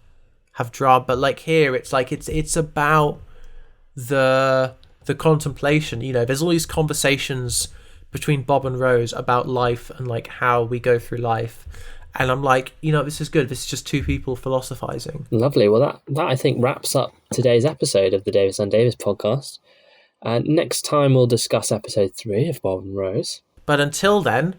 have drama, but like here, it's like it's about the contemplation. There's all these conversations between Bob and Rose about life and like how we go through life, and I'm like, this is good. This is just two people philosophizing. Lovely. Well, that I think wraps up today's episode of the Davis and Davis podcast. Next time we'll discuss episode 3 of Bob and Rose. But until then,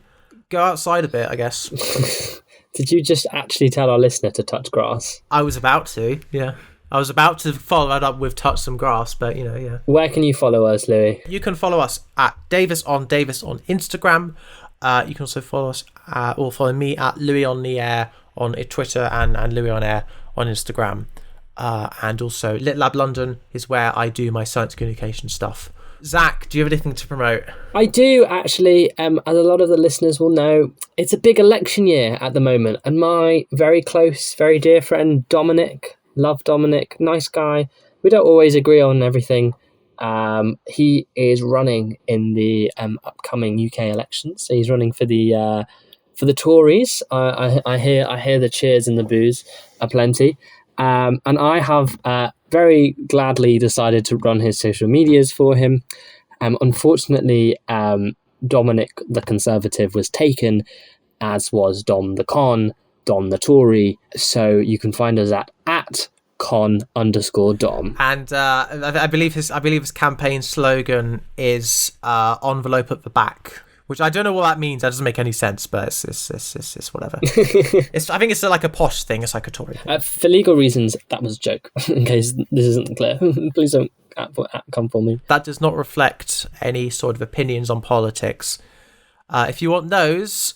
go outside a bit, I guess. Did you just actually tell our listener to touch grass? I was about to, yeah. I was about to follow that up with touch some grass, but yeah. Where can you follow us, Louis? You can follow us at Davis on Instagram. You can also follow us or follow me at Louis on the Air on Twitter and Louis on Air on Instagram. And also Lit Lab London is where I do my science communication stuff. Zach, do you have anything to promote? I do, actually. As a lot of the listeners will know, it's a big election year at the moment, and my very close, very dear friend Dominic, love Dominic, nice guy, we don't always agree on everything. He is running in the upcoming UK elections. So he's running for the Tories. I hear the cheers and the boos aplenty. And I have very gladly decided to run his social medias for him. Unfortunately, Dominic the Conservative was taken, as was Dom the Con, Dom the Tory. So you can find us at con_Dom. And I believe his campaign slogan is envelope at the back, which I don't know what that means. That doesn't make any sense, but it's whatever. I think it's like a posh thing. It's like a Tory thing. For legal reasons, that was a joke. In case this isn't clear, please don't come for me. That does not reflect any sort of opinions on politics. If you want those,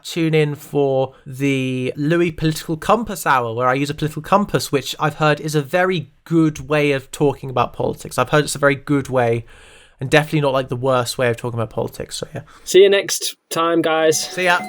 tune in for the Louis Political Compass Hour, where I use a political compass, which I've heard is a very good way of talking about politics. I've heard it's a very good way, and definitely not like the worst way of talking about politics. So yeah. See you next time, guys. See ya.